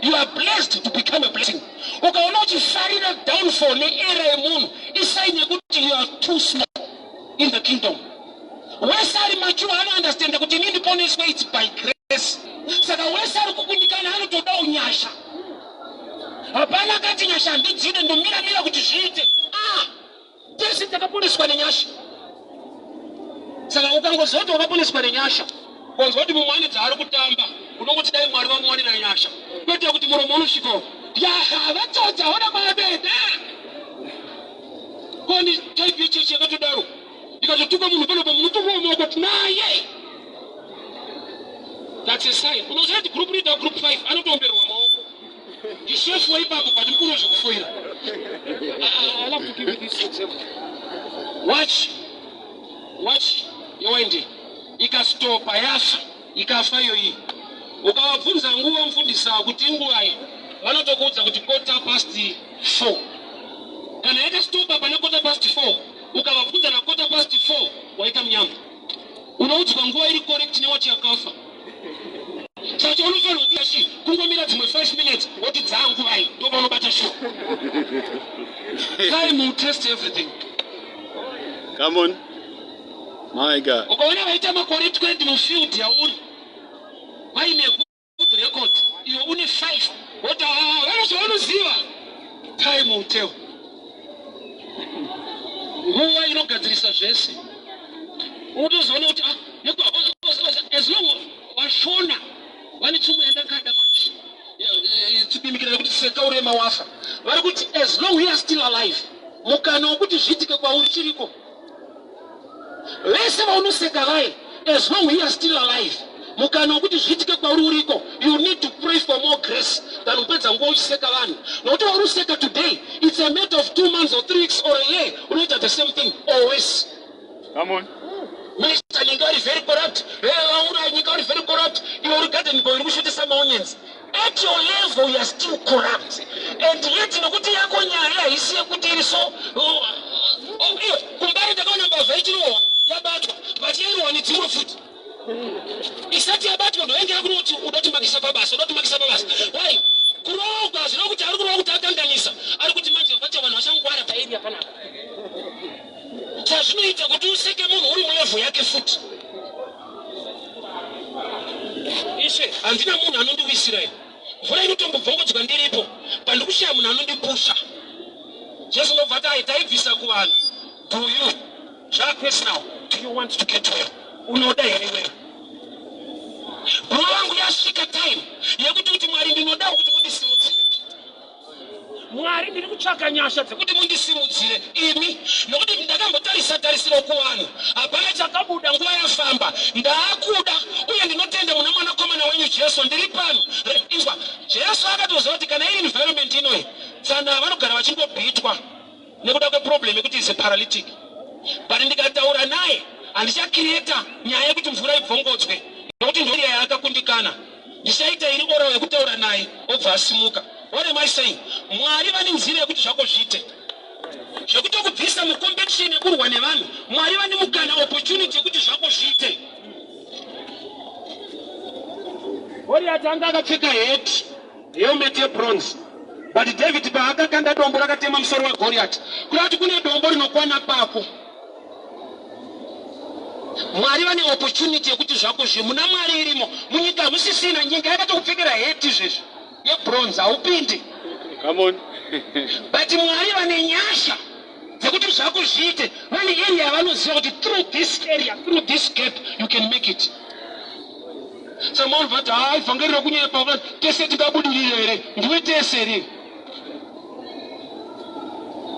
You are blessed to become a blessing. Ukaona uchifarira downfall neera yemunhu, isaini yekuti you are too small in the kingdom. Wese ari mature anounderstand kuti inini ndiponeswe it's by grace. Saka wese ari kukundikana anotoda unyasha. Hapana kati nyasha ndidzide ndomira kuti zviite. Tese takaponeswa nenyasha. Saka ukangozoti wakaponeswa nenyasha, konzwa kuti mumwe ane dzaari kutamba, unongoti dai Mwari vamuwanira nyasha. Kwete kuti muromo unosvikawo. Yaha, vatodza ona mabeda. Koni type yechechi yakatodaro. Ikatotuka munhu panopa munotomuwa maoko kuti naye. That's a sign. Unoziva kuti group leader group 5 anotomberwa maoko. Ishefu waipapo but mukuru zvokufoira. I love to give you this example. Watch yoende. Ikastopa yafa, ikafa yoyi. Ukavabvunza nguva mufundisa kuti nguvayi, vanotokuudza kuti 4:15. Kana yakastopa pana 4:15, ukavabvunza na 4:15, waita munyama. Unoudzwa nguva iri correct newachi yakafa. Saka unofanira kuita shi, kungomira dzimwe 5 minutes, woti dzanguvayi, ndoba unobata shi. Time will test everything. Come on. My God. Ukaona vaita makore 20 mufield yauri, vaine good record, iwe une 5, woti vanozvavanoziva. Time will tell. Nguva inogadzirisa zvese. Unotozoona kuti as long washona vane tsumo yandakada manje. Tipimikira kuti seka urema wafa. Vari kuti as long we are still alive, mukana wokuti zvitike kwauri chiriko. Vese vaunoseka vaye, as long we are still alive, mukana wokuti zvitike kwauri uriko, you need to pray for more grace than upedza nguva uchiseka vanhu. Nokuti wauruseka today, it's a matter of 2 months or 3 weeks or a year, unoita the same thing always. Come on. Minister nyika uri very corrupt, ura nyika uri very corrupt, iwe uri garden boy uri kushutisa maonyens. At your level you are still corrupt. And yet nokuti yako nyaya haisi yekuti iri so kumbari takaona mbavha ichirohwa yabatwa, but yairohwa nedzimwe futi. Isati yabatwa ndoenge yakunoti udotimakisa pabasa. Why? Kurohwa zvino kuti ari kurohwa kuti akanganisa. Ari kuti manje vacha vanhu vachangwara pairi yakanaka. Zvinoita kuti useke munhu uri mulevel yake futi. Ishe handina munhu anondiwisira ine. Mvura inotombobvongodzwa ndiripo, pandikushaya munhu anondipusha. Jesu ndobva taibvisa kuvanhu. Do you? Zvakwe now. Do you want to get well? Unoda here wewe. Munhu wangu yasvika time yekuti kuti Mwari ndinoda kuti mundisimudzire. Mwari ndiri kutsvaka nyasha dzekuti mundisimudzire imi, nokuti ndakambotarisira kuvanhu. Hapana chakabuda nguva yafamba. Ndaakuda uye ndinotenda muna mwanakomana wenyu Jesu ndiri pano. Inzwa, Jesu akatoziva kuti kana iri environment inoyi, tsana vanogara vachingobhitwa nekuda kweproblem yekuti is a paralytic. But ndikataura naye, handichakireta nyaya yekuti mvura ibvongodzwe, nokuti ndori yakakundikana. Ndichaita iri ora yekutaura naye, obva asimuka. What am I saying? Mwari vane nzira yekuti zvako zviite. Zvekuti kubvisa mucompetition yekurwa nevanhu. Mwari vane mukana opportunity yekuti zvako zviite. Goliath anga akapfeka hat helmet yebronze. But David paakakanda dombo rakatema musoro waGoliath. Kurati kune dombo rinokwana papo. Mwari vane opportunity yekuti zvako muna Mwari irimo. Munyika musisina nyika yakatokupfekera hat izvezvi yebronze haupindi. Come on. But Mwari vane nyasha dzekuti zvako zviite. Vane area yavanoziva kuti through this area, through this gap you can make it. Someone vati vhangeri rokunyepa tese tingabudirira here ndiwe tese here.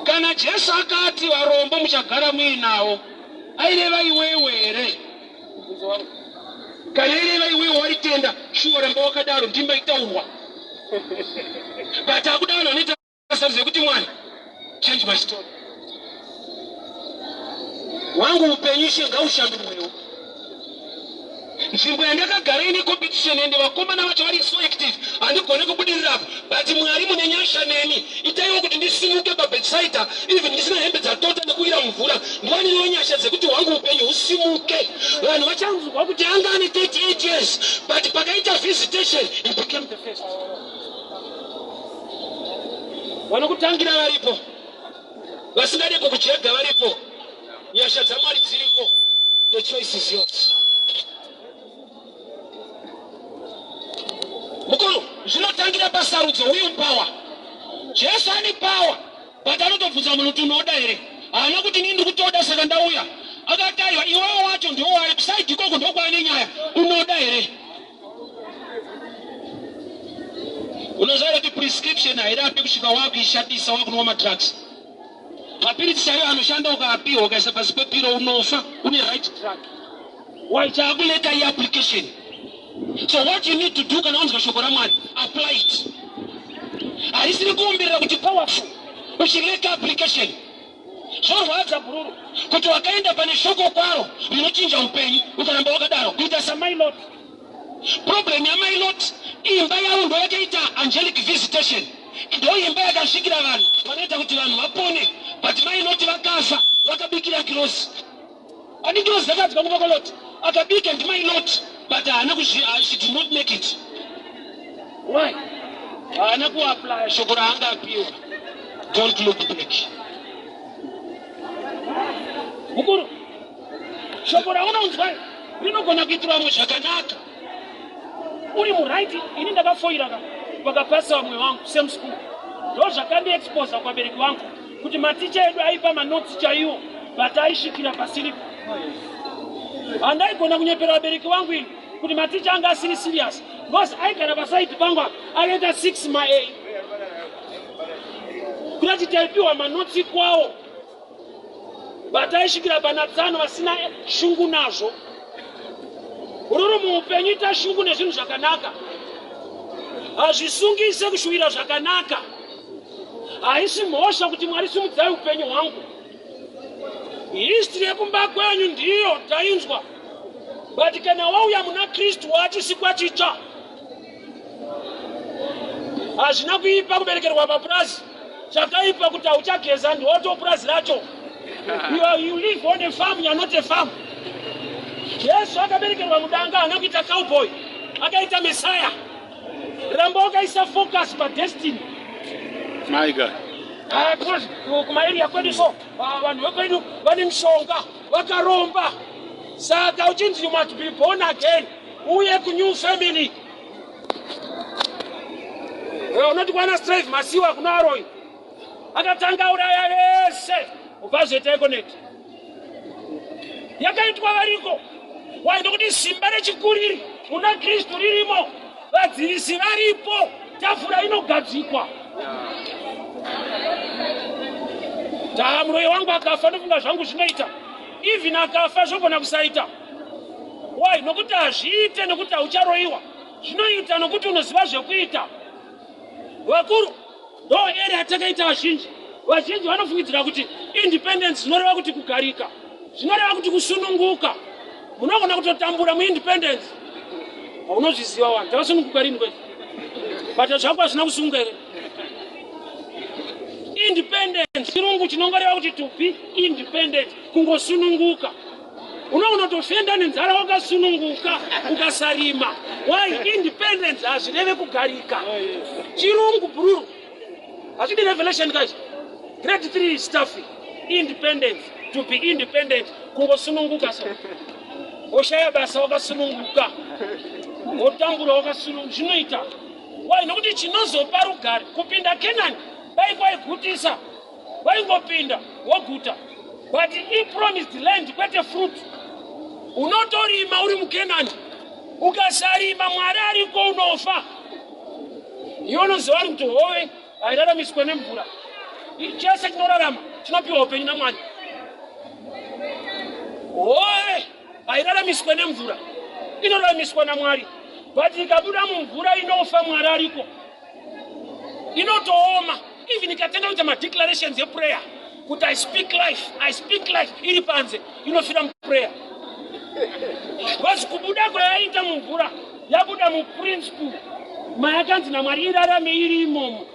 Kana Jesu akati varombo muchagara muinawo aireva iwewe here? Kana aireva iwewe waritenda shuwa ramba wakadaro ndimba itaurwa. But akudaro anoita sarudzo kuti Mwari change my story. Wangu upenyu Ishe ngaushandurwewo. Nzvimbo yandakagara ine competition ende vakomana vacho vari so active handigone kubudirira. But Mwari mune nyasha neni itaiwo kuti ndisimuke pabedside even ndisina hembe dzatota nekuwira mvura. Ndiwaniwo nyasha dzekuti wangu upenyu husimuke. Vanhu vachanzwa kuti anga ane 38 years but pakaita visitation he became the first. Vanokutangira varipo, vasingadepo kujega varipo. Nyasha dzaMwari dziriko. The choice is yours. Mukuru, zvinotangira pasarudzo willpower. Jesu ane power, but anotobvunza munhu kuti unoda here? Haana kuti ini ndikutoda saka ndauya. Akati aiwa iwewo wacho ndiwo wari kuside ikoko ndokwane nyaya. Unoda here? Unoziva kuti prescription hairapi kusvika wakuishandisa wakunwa madrugs. Mapiritsi chaiwo anoshanda ukaapiwa ukaisa pasi pepiro unofa. Une right drug. Why chakuleta i-application? So what you need to do kana unzwa shoko raMwari, apply it. Harisiri kuumbirira kuti powerful uchileka application. Zvorwadza bururu kuti wakaenda pane shoko kwaro rinochinja upenyu ukaramba wakadaro kuita saMailot. Problem yaMailot imba yawo ndo yakaita angelic visitation. Ndo imba yakasvikira vanhu vanoita kuti vanhu vapone. But Mailot vakafa vakabikira kirosi. Ani kirosi dzakadya kuvakoloti akabika ndiMailot. But she did not make it. Why? Anaku apply shoko raanga apiwa. Don't look back. Mukuru, shoko raunonzwa rinogona kuitirwa zvakanaka. Uri muraiti, ini ndakafoira vakapasa vamwe vangu same school. Ndo zvakandi-expose kwabereki vangu kuti maticha edu aipa manotsi chaiwo but aisvikira pasiripo. Handaigona kunyepera vabereki vangu ini kuti maticha anga asiri serious because aigara pasaiti pangu akaita 6 ma-A. Kuti taipiwa manotsi kwawo but aisvikira pana tsano vasina shungu nazvo. Ururu muupenyu ita shungu nezvinhu zvakanaka. Hazvisungise kushuvira zvakanaka. Haisi mhosva kuti Mwari simudzai upenyu hwangu. History yekumba kwenyu ndiyo tainzwa. But kana wauya muna Kristu wachisikwa chicha. Hazvina kuipa kuberekerwa papurazi. Chakaipa kuti hauchageza ndiwoto purazi racho. You live on a farm, you are not a farm. Jesu akaberekerwa mudanga haana kuita cowboy. Akaita Messiah. Rambo akaisa focus pa destiny. My God. Because kumaeria kwedu so vanhu vekwedu vane mishonga vakaromba. Saka uchinzi you must be born again. Uye ku new family. Unoti kwana strive masiwa kuna Aroi. Akatanga uraya vese. Upazoita connect. Yakaitwa variko. Why nokuti simba rechikuriri muna Kristu ririmo. Vadzivisi varipo. Tafura inogadzikwa. Muroyi wangu akafa ndofunga zvangu zvinoita. Even akafa zvogona kusaita. Why? Nokuti hazviite nokuti haucharoyiwa. Zvinoita nokuti unoziva zvekuita. Vakuru ndo ere atakaita vazhinji. Vazhinji vanofungidzira kuti independence zvinoreva kuti kugarika. Zvinoreva kuti kusununguka. Munogona kutotambura muindependence. Unozviziva vanhu takasununguka rini kwezi. But zvako hazvina kusununguka here. independence. Chirungu chinongoreva kuti to be independent kungosununguka. Unoona tofenda nenzara wakasununguka ukasarima. Why? Independence hazvireve kugarika. Chirungu bruru. Hazvidi revelation guys. Grade 3 stuff. Independence. To be independent kungosununguka so. Oshaya basa wakasununguka. Otambura wakasununguka. Zvinoita. Why? Nokuti chinozopa rugare kupinda Canaan. Vaigutisa. Vaingopinda woguta. But he promised land kwete fruit. Unotorima uri muKenani. Ukasarima Mwari ariko unofa. Yonoziva kuti hove hairaramiswe nemvura. Chese chinorarama chinopiwa upenyu naMwari. Hove hairaramiswe nemvura. Inoraramiswa naMwari. But ikabuda mumvura inofa Mwari ariko. Inotooma. Even ikatenda kuita madeclarations eprayer. Kuti I speak life, iri panze, inofira muprayer. Vazi kubuda kwayaita mumvura, yabuda muprinciple, mayakanzi naMwari irarame iri imomo.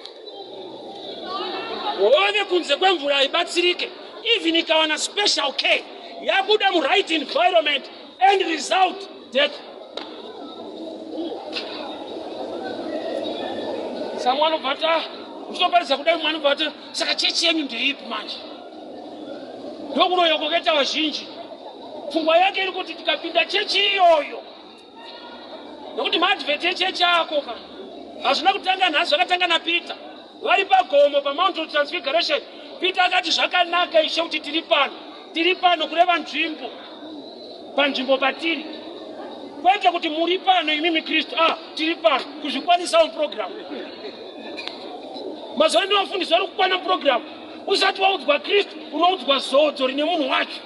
Hove kunze kwemvura haibatsirike, even ikawana special care, yabuda right environment, and result, death. Someone of Vata, unoparisa kudai mwana Vata, saka chechi yenyu ndeipi manje. Ndokuro yokoketa vazhinji. Pfungwa yake iri kuti tikapinda chechi iyoyo. Nokuti maadvert echechi ako kana. Hazvina kutanga nhasi, zvakatanga naPeter. Vari pagomo paMount of Transfiguration. Peter akati zvakanaka Ishe kuti tiri pano kureva nzvimbo. Panzvimbo patiri. Kwete kuti muri pano imimi Kristu. Tiri pano kuzvikwanisa muprogram. Mazuva ndinofundiswa vari kukwana program. Usati waudzwa Kristu unoudzwa zodzo rine munhu wacho.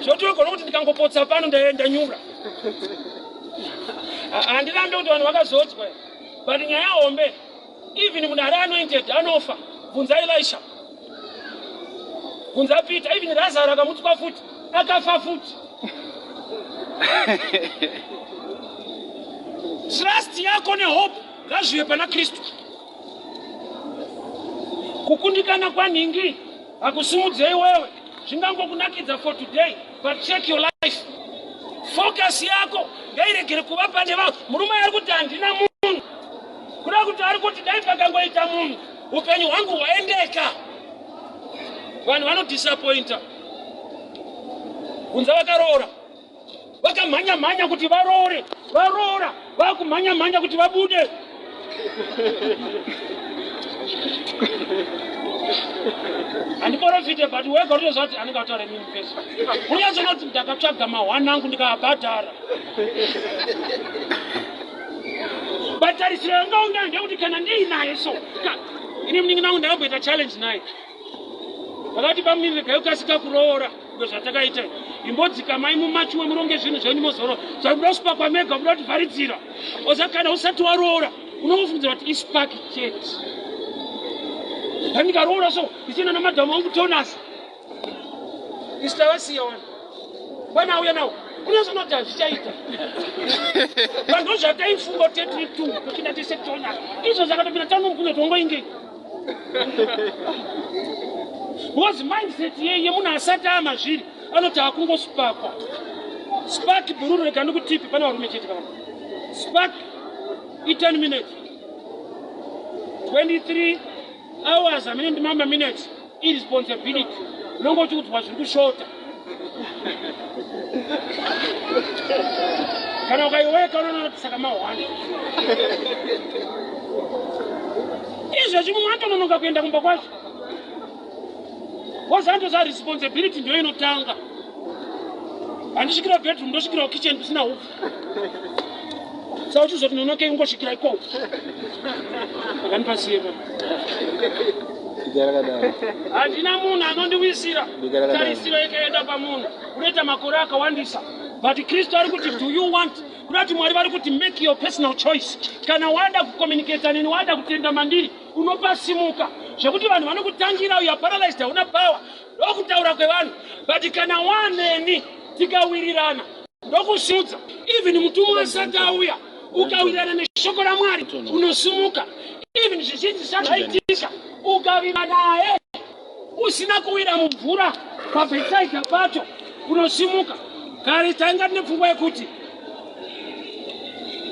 Zvoti wegona kuti ndikangopotsa pano ndaenda nyura. Handirambe kuti vanhu vakazodzwa. But nyaya hombe, even munhu ari anointed anofa. Bvunza Elisha. Bvunza Peter. Even Lazarus akamutswa futi. Akafa futi. Trust yako nehope ngazvive pana Kristu. Kukundikana kwaningi hakusimudzei wewe. Zvingangokunakidza for today, but check your life. Focus yako ngairegere kuva pane vanhu. Murume ari kuti handina munhu. Kuda kuti ari kuti dai pakangoita munhu upenyu hwangu hwaendeka. Vanhu vanodisappointa. Kunza vakaroora. Vakamhanya kuti varoore. Varoora. Vakumhanya kuti vabude. Handiprofite but wega utoziva kuti anenge kutaura nini pesa. Unyatsona kuti ndakatsvaga mahwana angu ndikabhadhara. But tarisiro yanga unga ndekuti kana ndiinaye so. Ini mningi nangu ndakamboita challenge naye. Vakati pamirire gaikasika kuroora ndozvatakaita. Imbodzika mai mumachiwe muronge zvinhu zvenyu mozoro. Zvakurospa kwamega kuda kuti vharidzira. Ozakana usati waroora unofunza kuti ispark chete. Handikaroora so isina namadhamu angu Jonas. Istawasiya wana. Bwana uya nawo. Unozona kuti hazvichaita. Vanhu zvakaifunga kuti tiri tu kuchina tese Jonas. Izvo zvakatopinda tanonguno tongoinge. Because mindset yemunhu asati amazviri anoti akungosparkwa. Spark bururu rega ndikutipi pana varume chete kana. Spark 10 minutes. 23 hours, I mean, the minutes, irresponsibility. Longo chukuti zviri kushota. Kana ukaiweka unoona kuti saka mahwanda. Izvo chimwe mwatononoka kuenda kumba kwacho. Wazanto za responsibility ndio inotanga. Andisvikira bedroom ndosvikira kitchen kusina hufu. Saka uchizoti nonoke ingosvikira iko. Akanipasiye baba. Handina munhu anondiwisira. Tarisiro ikaenda pamunhu. Unoita makore akawandisa. But Kristu ari kuti do you want? Kunati Mwari vari kuti make your personal choice. Kana wanda kucommunicate nini wanda kutenda mandiri unopasimuka. Zvekuti vanhu vanokutangira you are paralyzed hauna power. Ndokutaura kwevanhu. But kana waneni tikawirirana ndokusudza. Even mutumwa asati auya ukawirirana neshoko raMwari unosumuka. Even zvizhinji zvakaitika ukavima naye usina kuwira mumvura pabhedsaidha pacho unosimuka. Kare tainga nepfungwa yekuti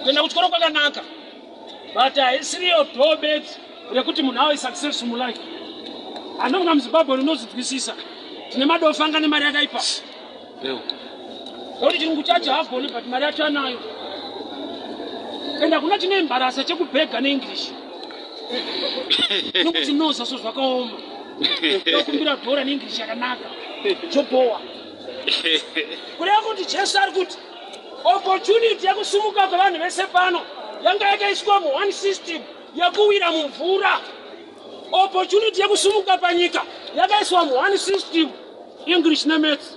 kuenda kuchikoro kwakanaka, but haisiriyo drawback rekuti munhu ave success mulife. Handonga muZimbabwe rinozvinzwisisa tine madofa anga nemari yakaipa. Nekuti chirungu chacho hagoni but mari yacho anayo. Enda kuna chine embarasa chekubhega neEnglish. Nekuti noza so zvakaoma. Tokumbira dhora neEnglish yakanaka. Chopowa. Kureva kuti Jesu ari kuti opportunity yakusumuka kwevanhu vese pano yanga yakaiswa mu1 system yakuwira mumvura. Opportunity yakusumuka panyika yakaiswa mu1 system, English neMaths.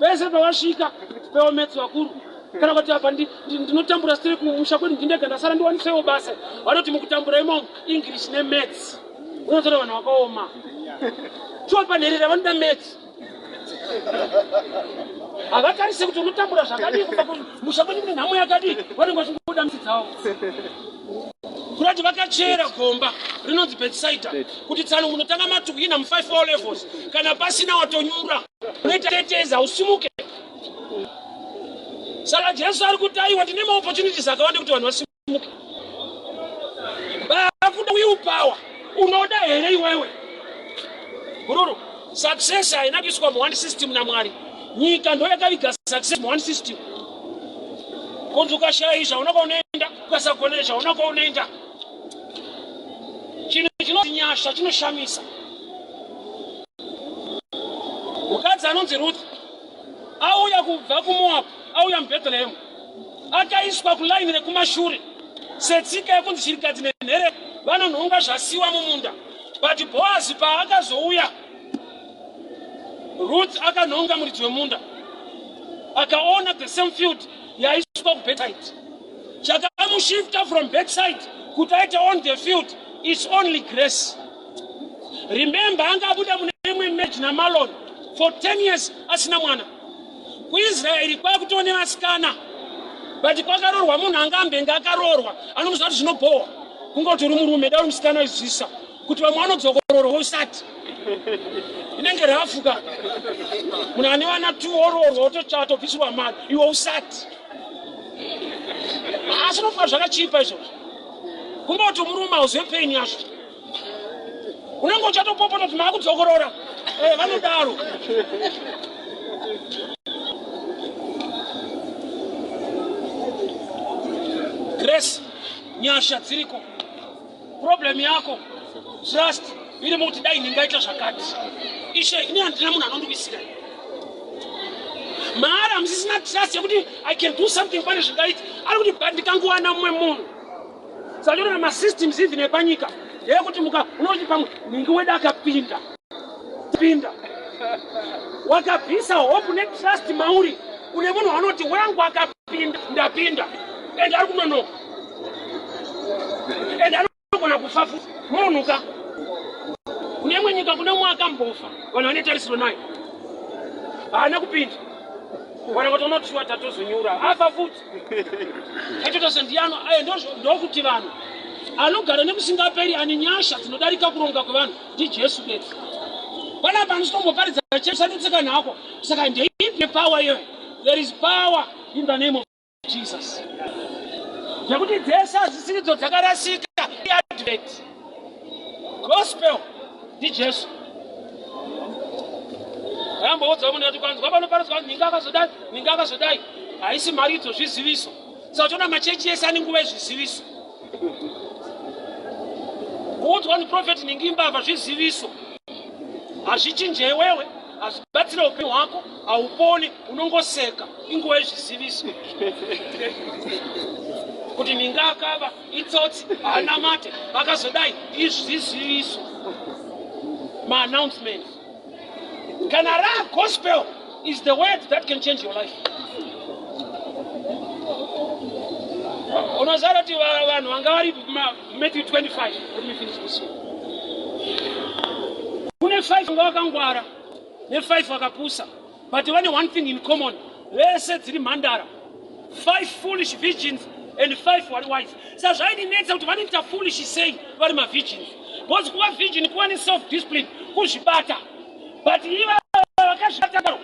Vese pavasvika peoMaths vakuru kana kuti apa ndinotambura stere kumusha kwedu ndindega ndasara ndiwanisewo basa vanoti mukutambura imomo English neMaths. Unotora vanhu vakaoma chopanherera vanoda Maths. Havatarise kuti unotambura zvakadii kubva kumusha kwedu kune nhamo yakadii vanenge vachingobuda mitsi dzavo. Kurati vakachera gomba rinonzi bedside kuti tsano unotanga matukina mu5 all levels kana pasina watonyura unoita teteza usimuke. Saka Jesu ari kuti aiwa ndine maopportunities akawanda kuti vanhu vasimuke. Vakuda willpower unoda here iwewe. Bururu success haina kuiswa mu1 system naMwari. Nyika ndo yakaviga success mu1 system. Kunzi ukashayisha unakaunoenda, ukasagonesha unakaunoenda. Chinhu chinonyasha chinoshamisa. Mukadzi anonzi Ruth auya kubva kuMoab, auya muBethlehem, akaiswa kulaini rekumashure setsika yekunzi chirikadzi nenhere vanonhonga zvasiwa mumunda. But Boazi paakazouya, Ruth akanhonga muridzi wemunda, akaona the same field yaiswa kuBethside. Chakamushifta from Bethside kuti aite on the field is only grace. Remember, angabuda mune imwe marriage naMalon for 10 years asina mwana. KuIsraeri kwakutone vasikana, but kwakarorwa munhu angambenga akarorwa anomuziva kuti zvinobohwa kungoti uri murume da uri musikana izvisa kuti vamwe vanodzokororwa usati inenge rafuka munhu ane vana 2 ororwa otochata obvisirwa mari iwe usati. Asi unofunga zvakachipa izvozvo kungoti murume hauzive pain yazvo unenge uchatopopota kuti maakudzokorora vanodaro. Grace nyasha dziriko. Problem yako trust iri mukuti dai ndingaita zvakati ishe ini handina munhu anondiwisira. Mara hamusisina trust yekuti I can do something pane zvingaita ari kuti ndikangowana mumwe munhu. Saka ndinoona masystems even epanyika yekuti unoti pamwe ningi wedu akapinda wakabvisa hope netrust mauri une munhu wanoti wangu akapinda ndapinda ende ari kunonoka ende anogona kufa futi munhuka. Kune imwe nyika kune umwe akambofa vanhu vane tarisiro nayo haana kupinda wana kuti unotiwa tatozonyura afa futi. Aitotosa ndiyano ndokuti vanhu anogara nemusingaperi ane nyasha dzinodarika kuronga kwevanhu ndiJesu bedzi. Panapa handisitomboparidza chechi anditsika nhako. Saka ndeipi power iyoyo. There is power in the name of Jesus. Nekuti dzese hadzisidzo dzakarasika iadvert. Gospel ndiJesu. Ayamboudza munhu kuti kwanzwa panoparidzwa kuti ninga akazodai haisi mari idzo zviziviso. Saka toona machechi ese ane nguva yezviziviso. Kuudzwa ndiprofeti ningimbavha zviziviso hazvichinje wewe, hazvibatsire upenyu hwako, hauponi, unongoseka inguva yezviziviso. Kuti ninga akava itsotsi haanamate akazodai izviziviso. Ma-announcement kana gospel is the word that can change your life. Unozara kuti vanhu vanga vari Matthew 25. Let me finish this. Kune 5 vanga vakangwara ne5 vakapusa, but vane one thing in common. Vese dziri mhandara. 5 foolish virgins and 5 were wise. So zvaidi netsa kuti vanoita foolish sei vari mavirgins. Because kuva virgin kuva self-discipline kuzvibata. But iva vakazvibata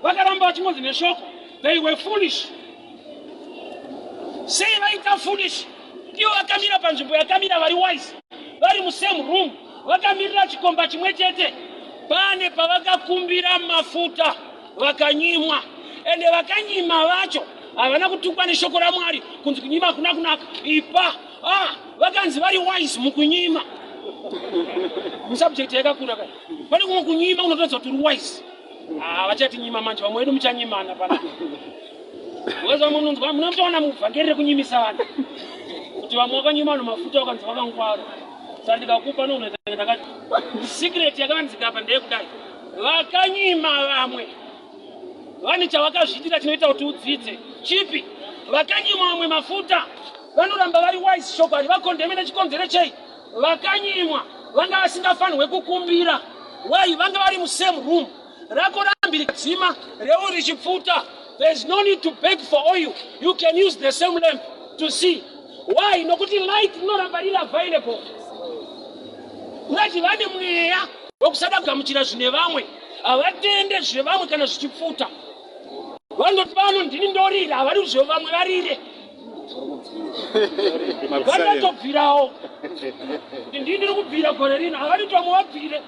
vakaramba vachingonzi neshoko. They were foolish. Sei vaita foolish. Ivo vakamira panzvimbo yakamira vari wise. Vari musame room. Vakamirira chikomba chimwe chete. Pane pavakakumbira mafuta vakanyimwa. Ende vakanyima vacho havana kutukwa neshoko raMwari kunzi kunyima kuna kunaka. Ipa vakanzi vari wise mukunyima. Musubject yakakura kai. Pane kumwe kunyima unotaridza kuti uri wise. Vachati nyima manje vamwe vedu muchanyimana pana. Weza munonzwa munotoona muvhangerere kunyimisa vanhu. Kuti vamwe vakanyima nemafuta vakanzi vakangwara. Saka ndikakupa nounoita ndakati secret yakavanzika apa ndeyekudai. Vakanyima vamwe vane chavakazviitira chinoita kuti udzidze. Chipi? Vakanyima vamwe mafuta vanoramba vari wise shoko harivakondeme nechikonzero chei. Vakanyimwa vanga vasingafanirwe kukumbira. Why? Vanga vari musame room. Rako rambiri dzima reo richipfuta. There is no need to beg for oil. You can use the same lamp to see. Why? Nokuti light inoramba riri available. Ngati vane mweya wekusada kugamuchira zvine vamwe havatende zvine vamwe kana zvichipfuta. Vanoti vano ndini ndorira havari kuzve vamwe varire. Vanotobvirawo kuti ndini ndiri kubvira gore rino havari kuti vamwe vabvire.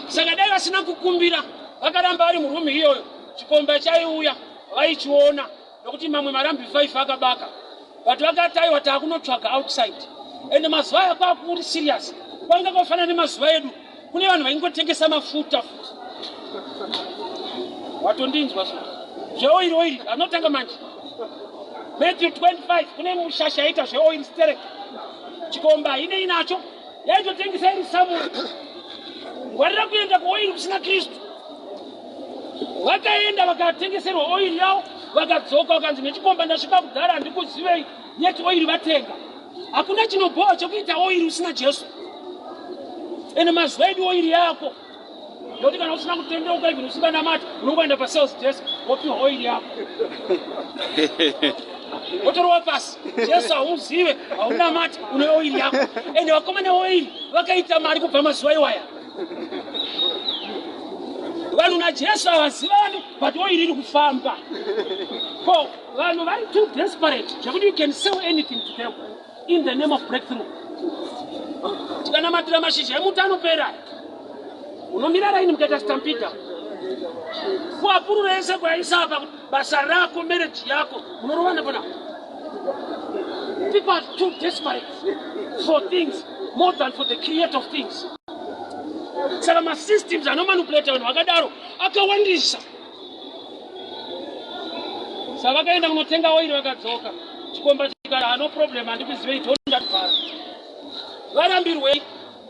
Saka dai vasina kukumbira vakaramba vari murumu iyoyo chikomba chaiuya vaichiona nokuti mamwe marambi 5 akabaka. But vakataiwa taakunotsvaga outside. Ende mazuva aya kwakuri serious. Kwanga kwafanana nemazuva edu kune vanhu vaingotengesa mafuta futi. Watondinzwa so. Zveoiri anotanga manje. Matthew 25 kune mushasha aita zveoiri sterek. Chikomba ine inacho yaitotengesa iri Samuel. Ngwarira kuenda kuoiri kusina Kristu. Vakaenda vakatengeserwa oiri yavo vakadzoka vakanzi nechikomba ndasvika kugara handikuzivei yeti oiri vatenga. Hakuna chinobhowa chekuita oiri usina Jesu. Ene mazuva edu oiri yako. Ndokuti kana usina kutendeuka even usinganamata unongoenda pasales desk wopiwa oiri yako. Wotorowa pasi. Jesu haumuzive haunamati une oiri yako. Ende vakomana oiri vakaita mari kubva mazuva iwaya. Vanhu naJesu havazivani but oiri iri kufamba. Ko vanhu vari too desperate zvekuti you can sell anything to them in the name of breakthrough. Tikanamatira mashizha emuti anopera. Unomira raini mukaita stampida. Kuapurura ese kwaisa apa basa rako marriage yako munorovana pana. People are too desperate for things more than for the creator of things. Saka masystems anomanipulate vanhu vakadaro akawandisa. Saka vakaenda kunotenga oiri vakadzoka. Chikomba chikara no problem handikuzivei tondakuvara. Varambirwei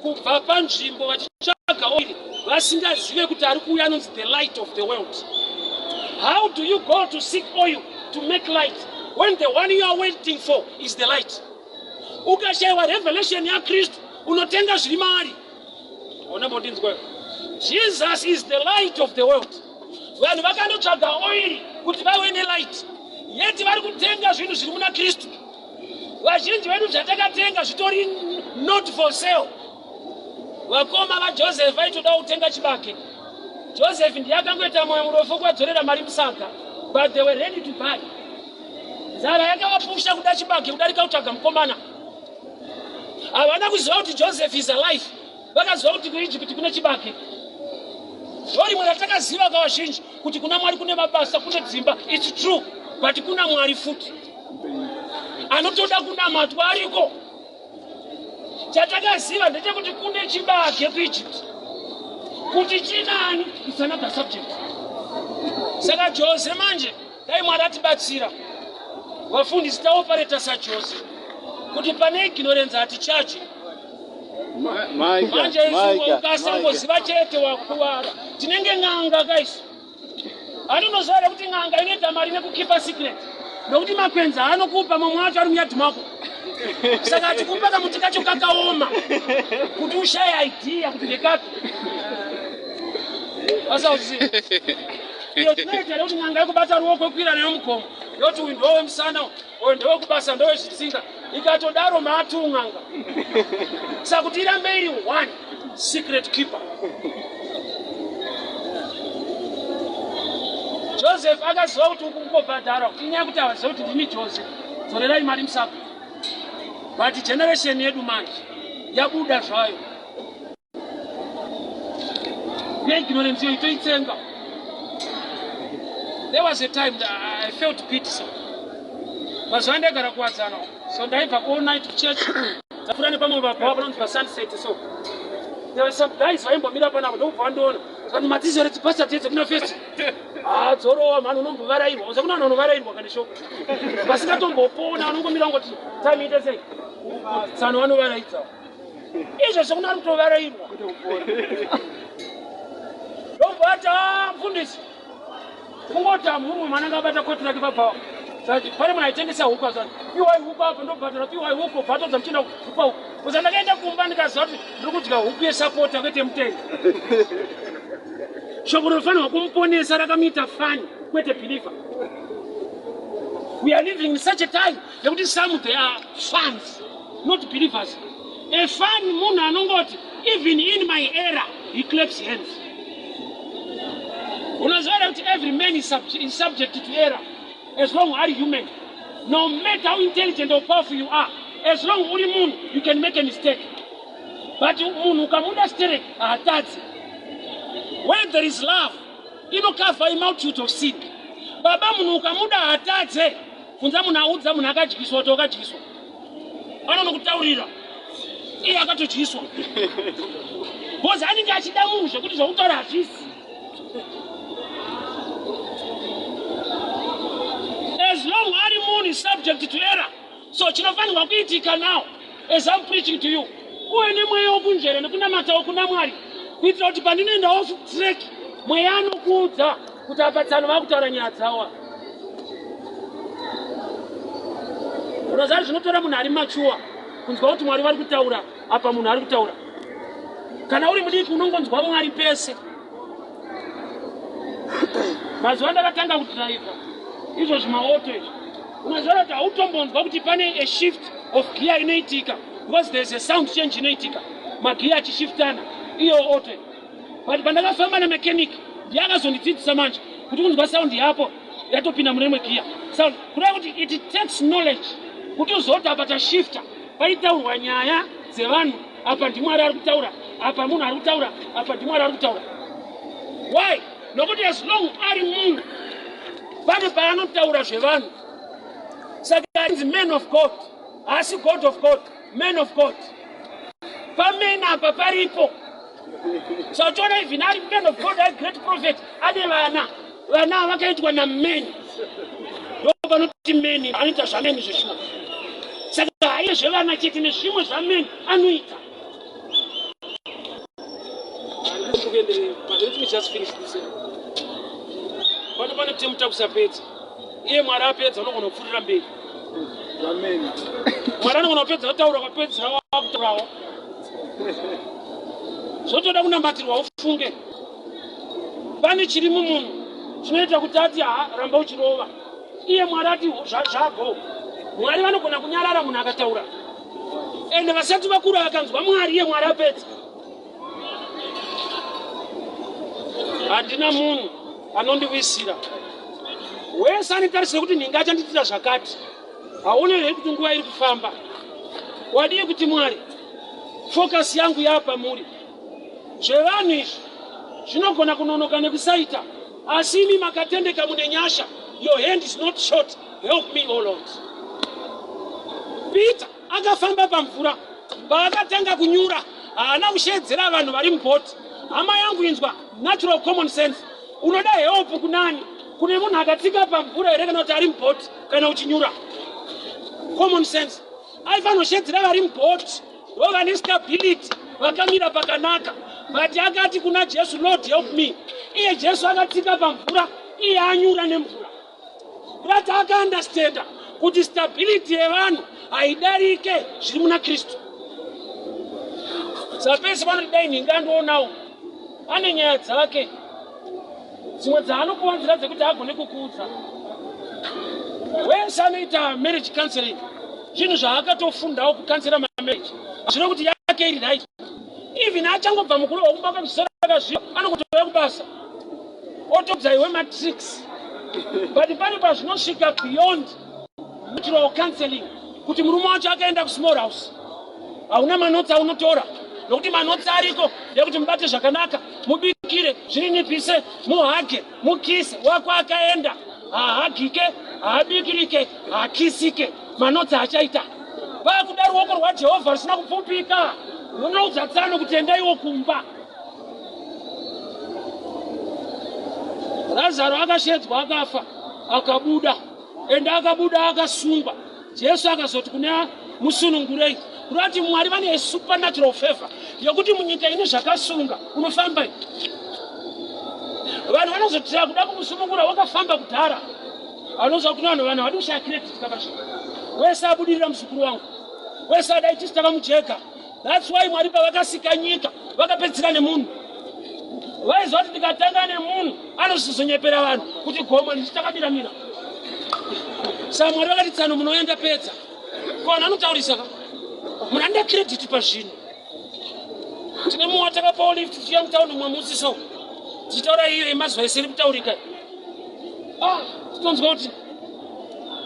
kubva panzvimbo vachitsvaga oiri vasingazive kuti ari kuuya anonzi the light of the world. How do you go to seek oil to make light when the one you are waiting for is the light? Ukashaiwa revelation yaKristu unotenga zviri maari. Jesus is the light of the world. Vanhu vakandotsvaga oiri kuti vave nelight. Yeti vari kutenga zvinhu zviri muna Kristu. Vazhinji vedu zvatakatenga zvitori not for sale. Vakoma vaJoseph vaitoda kutenga chibage. Joseph ndiye akangoita moyo murefu kwadzorera mari musaka. But they were ready to buy. Zara yakavapusha kuda chibage kudarika kutsvaga mukomana. Havana kuziva kuti Joseph is alive. Vakaziva kuti kuIjipiti kune chibage. Rimwe ratakaziva kavazhinji kuti kuna Mwari kune mabasa kune dzimba. It's true. But kuna Mwari futi. Anotoda kunamatwa ariko. Chatakaziva ndechekuti kune chibage kuIjipiti. Kuti chinani is another subject. Saka Jose manje dai Mwari atibatsira. Vafundisi taoperata saJose. Kuti pane ignorance hatichachi. Manje ukasangoziva chete wakuwara. Tinenge ng'anga guys. Anonozvara kuti ng'anga inoita mari nekukipa secret. Nokuti makwenza anokupa mamwe acho ari munyadhi mako. Saka achikupa kamuti kacho kakaoma kuti ushaye idea kuti ndekapi. Asa uziva. Iyo tinoita kuti ng'anga yekubata ruoko kwira neyo mukomo. yoti uyu ndowe musana uyu ndowe kubasa ndowe zvitsinga ikatodaro maatung'anga saka kuti irambe iri one secret keeper. Joseph akaziva kuti ukungobhadhara inyaya kuti avaziva kuti ndini Joseph dzorerai mari musaka. But generation yedu manje yabuda zvayo yeignorance itoitsenga. There was a time that I felt pity so. Mazuva ndagara kuwadzana so ndaibva all night to church ndafura nepamwe vabva panonzi pasunset so there were some guys vaimbomira panapo ndokubva ndoona kuti matizore tipasta tedze kuna fest dzorowa mhanu unombovarairwa usa kuna vanhu vanovarairwa kane shoko vasingatombopona vanongomira ngoti time ite sei tsano vanovaraidza izvo zvekuna vari kutovarairwa ndobvata mfundisi kungoti mumwe mwana ngabata kotiraki pabhawa sati pane munhu aitengesa huku azvati piwai huku apo ndobhatara piwai huku bvatodza muchienda hupa huku usa ndakaenda kumba ndikaziva kuti ndiri kudya huku yesapota kwete mutenga shoko rinofanirwa kumuponesa rakamuita fani kwete bhilivha. We are living in such a time yekuti some they are fans not believers. A fan munhu anongoti even in my era he claps hands. Unazoona kuti every man is subject to error as long as you are human. No matter how intelligent or powerful you are, as long as uri munhu you can make a mistake. But munhu ukamuda sterek haatadzi. When there is love, inokavha multitude of sin. Baba munhu ukamuda haatadze kunza munhu audza munhu akadyiswa kuti wakadyiswa anonokutaurira iye akatodyiswa bhozi anenge achida munhu zvekuti zvokutaura hazvisi. As long as ari munhu is subject to error, so chinofanirwa kuitika now as I'm preaching to you uye nemweya wokunjere nekunamatawo kuna Mwari kuitira kuti pandinoenda off track mweya anokuudza kuti apa tsano vakutaura nyaya dzawa. Unozari zvinotora munhu ari machuwa kunzwa kuti Mwari vari kutaura apa munhu ari kutaura. Kana uri mudiki unongonzwa Mwari pese. Mazuva ndakatanga kudhiraivha izvo zvimaoto izvi unoziva kuti hautombonzwa kuti pane a shift of gear inoitika because there is a sound change inoitika magiya achishiftana iyo oto. But pandakafamba nemechanic ndiyakazondidzidzisa manje kuti kunzwa sound yapo yatopinda mune rimwe giya sound kuda kuti it takes knowledge kuti uzoti apa tashifta paitaurwa nyaya dzevanhu apa ndiMwari ari kutaura apa munhu ari kutaura apa ndiMwari ari kutaura. Why? Nokuti as long ari munhu pane paanotaura zvevanhu saka anzi men of God asi God of God men of God pamene apa paripo. So Jonah even ari men of God, a great prophet ane vana vakaitwa namen ndopanoti meni anoita zvameni zveshuwa saka haiye zvevana chete nezvimwe zvameni anoita. Pano pane kuti mutakusa pedza iye Mwari apedza unogona kupfuurira mberi. Mwari anogona kupedza kutaura kwapedzisira wakutaurawo zvotoda kunamatirwa ufunge pane chiri mumunhu chinoita kuti ati ramba uchirova iye Mwari ati zvago. Mwari vanogona kunyarara munhu akataura ende vasati vakuru vakanzwa Mwari iye Mwari apedza. Handina munhu anondiwisira wese anitarisira kuti ninga achanditira zvakati haonere kuti nguva iri kufamba. Wadii kuti Mwari focus yangu yapa muri zvevanhu izvi zvinogona kunonoka nekusaita asi imi makatendeka mune nyasha. Your hand is not short, help me O Lord. Peter akafamba pamvura paakatanga kunyura haana kushedzera vanhu vari mubhoti. Hama yangu inzwa natural common sense unoda help kunani kune munhu akatsika pamvura here kana kuti ari mubhoti kana uchinyura. Common sense aifanoshedzera vari mubhoti vovane stability vakamira pakanaka. But akati kuna Jesu Lord help me iye Jesu akatsika pamvura iye anyura nemvura. Kuti akaandastenda kuti stability yevanhu haidarike zviri muna Kristu. Sapesi vanodai ningandoonawo ane nyaya dzake dzimwe dzaanokuwanzira dzekuti agone kukuudza wese anoita marriage counseling zvinhu zvaakatofundawo kukansera marriage zvino kuti yake iri right. Even achangobva mukuru wokumbaka misoro akazviva anokutoya kubasa otobva iwe matrix. But pane pazvinosvika beyond natural counseling kuti murume wacho akaenda kusmall house hauna manotsi aunotora nokuti manotsi ariko ndekuti mubate zvakanaka mubikire zvininipise muhage mukise wako akaenda haahagike haabikirike haakisike manotsi achaita vakuda ruoko rwajehovha rusina kupfupika runoudza tsano kuti endaiwo kumba. Lazaro akashedzwa akafa akabuda enda akabuda akasungwa. Jesu akazoti kuna musunungurei kurati Mwari vane supernatural favor yokuti munyika ine zvakasunga unofamba. Vanhu vanozotira kuda kumusunungura wakafamba kudhara anozwa kuti vanhu vadusha credit kabasha wese abudirira muzukuru wangu wese adaiti takamujeka. That's why Mwari pavakasika nyika vakapedzera nemunhu vaizwa kuti tikatanga nemunhu anozozonyepera vanhu kuti goma ndichitakadiramira. Saka Mwari vakati tsano munoenda pedza kona anotaurisa munanda credit pazvinhu. Tine mumwe watakapawo lift tichiya mutaundi mumwe musi so tichitaura iyo yemazuva ese iri kutaurika titonzwa kuti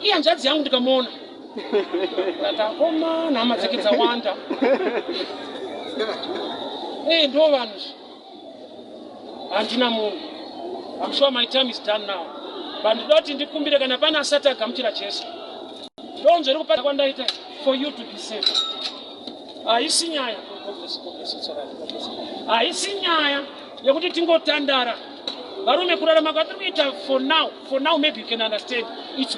iye hanzvadzi yangu ndikamuona ndatakoma nhama dzake dzawanda ndo vanhu handina munhu. I'm sure my time is done now. But ndinoda kuti ndikumbire kana pane asati agamuchira Jesu ndonzvo rikupata kwandaita for you to be saved. Haisi nyaya haisi nyaya yekuti tingotandara varume kurarama kwatiri kuita for now maybe you can understand it's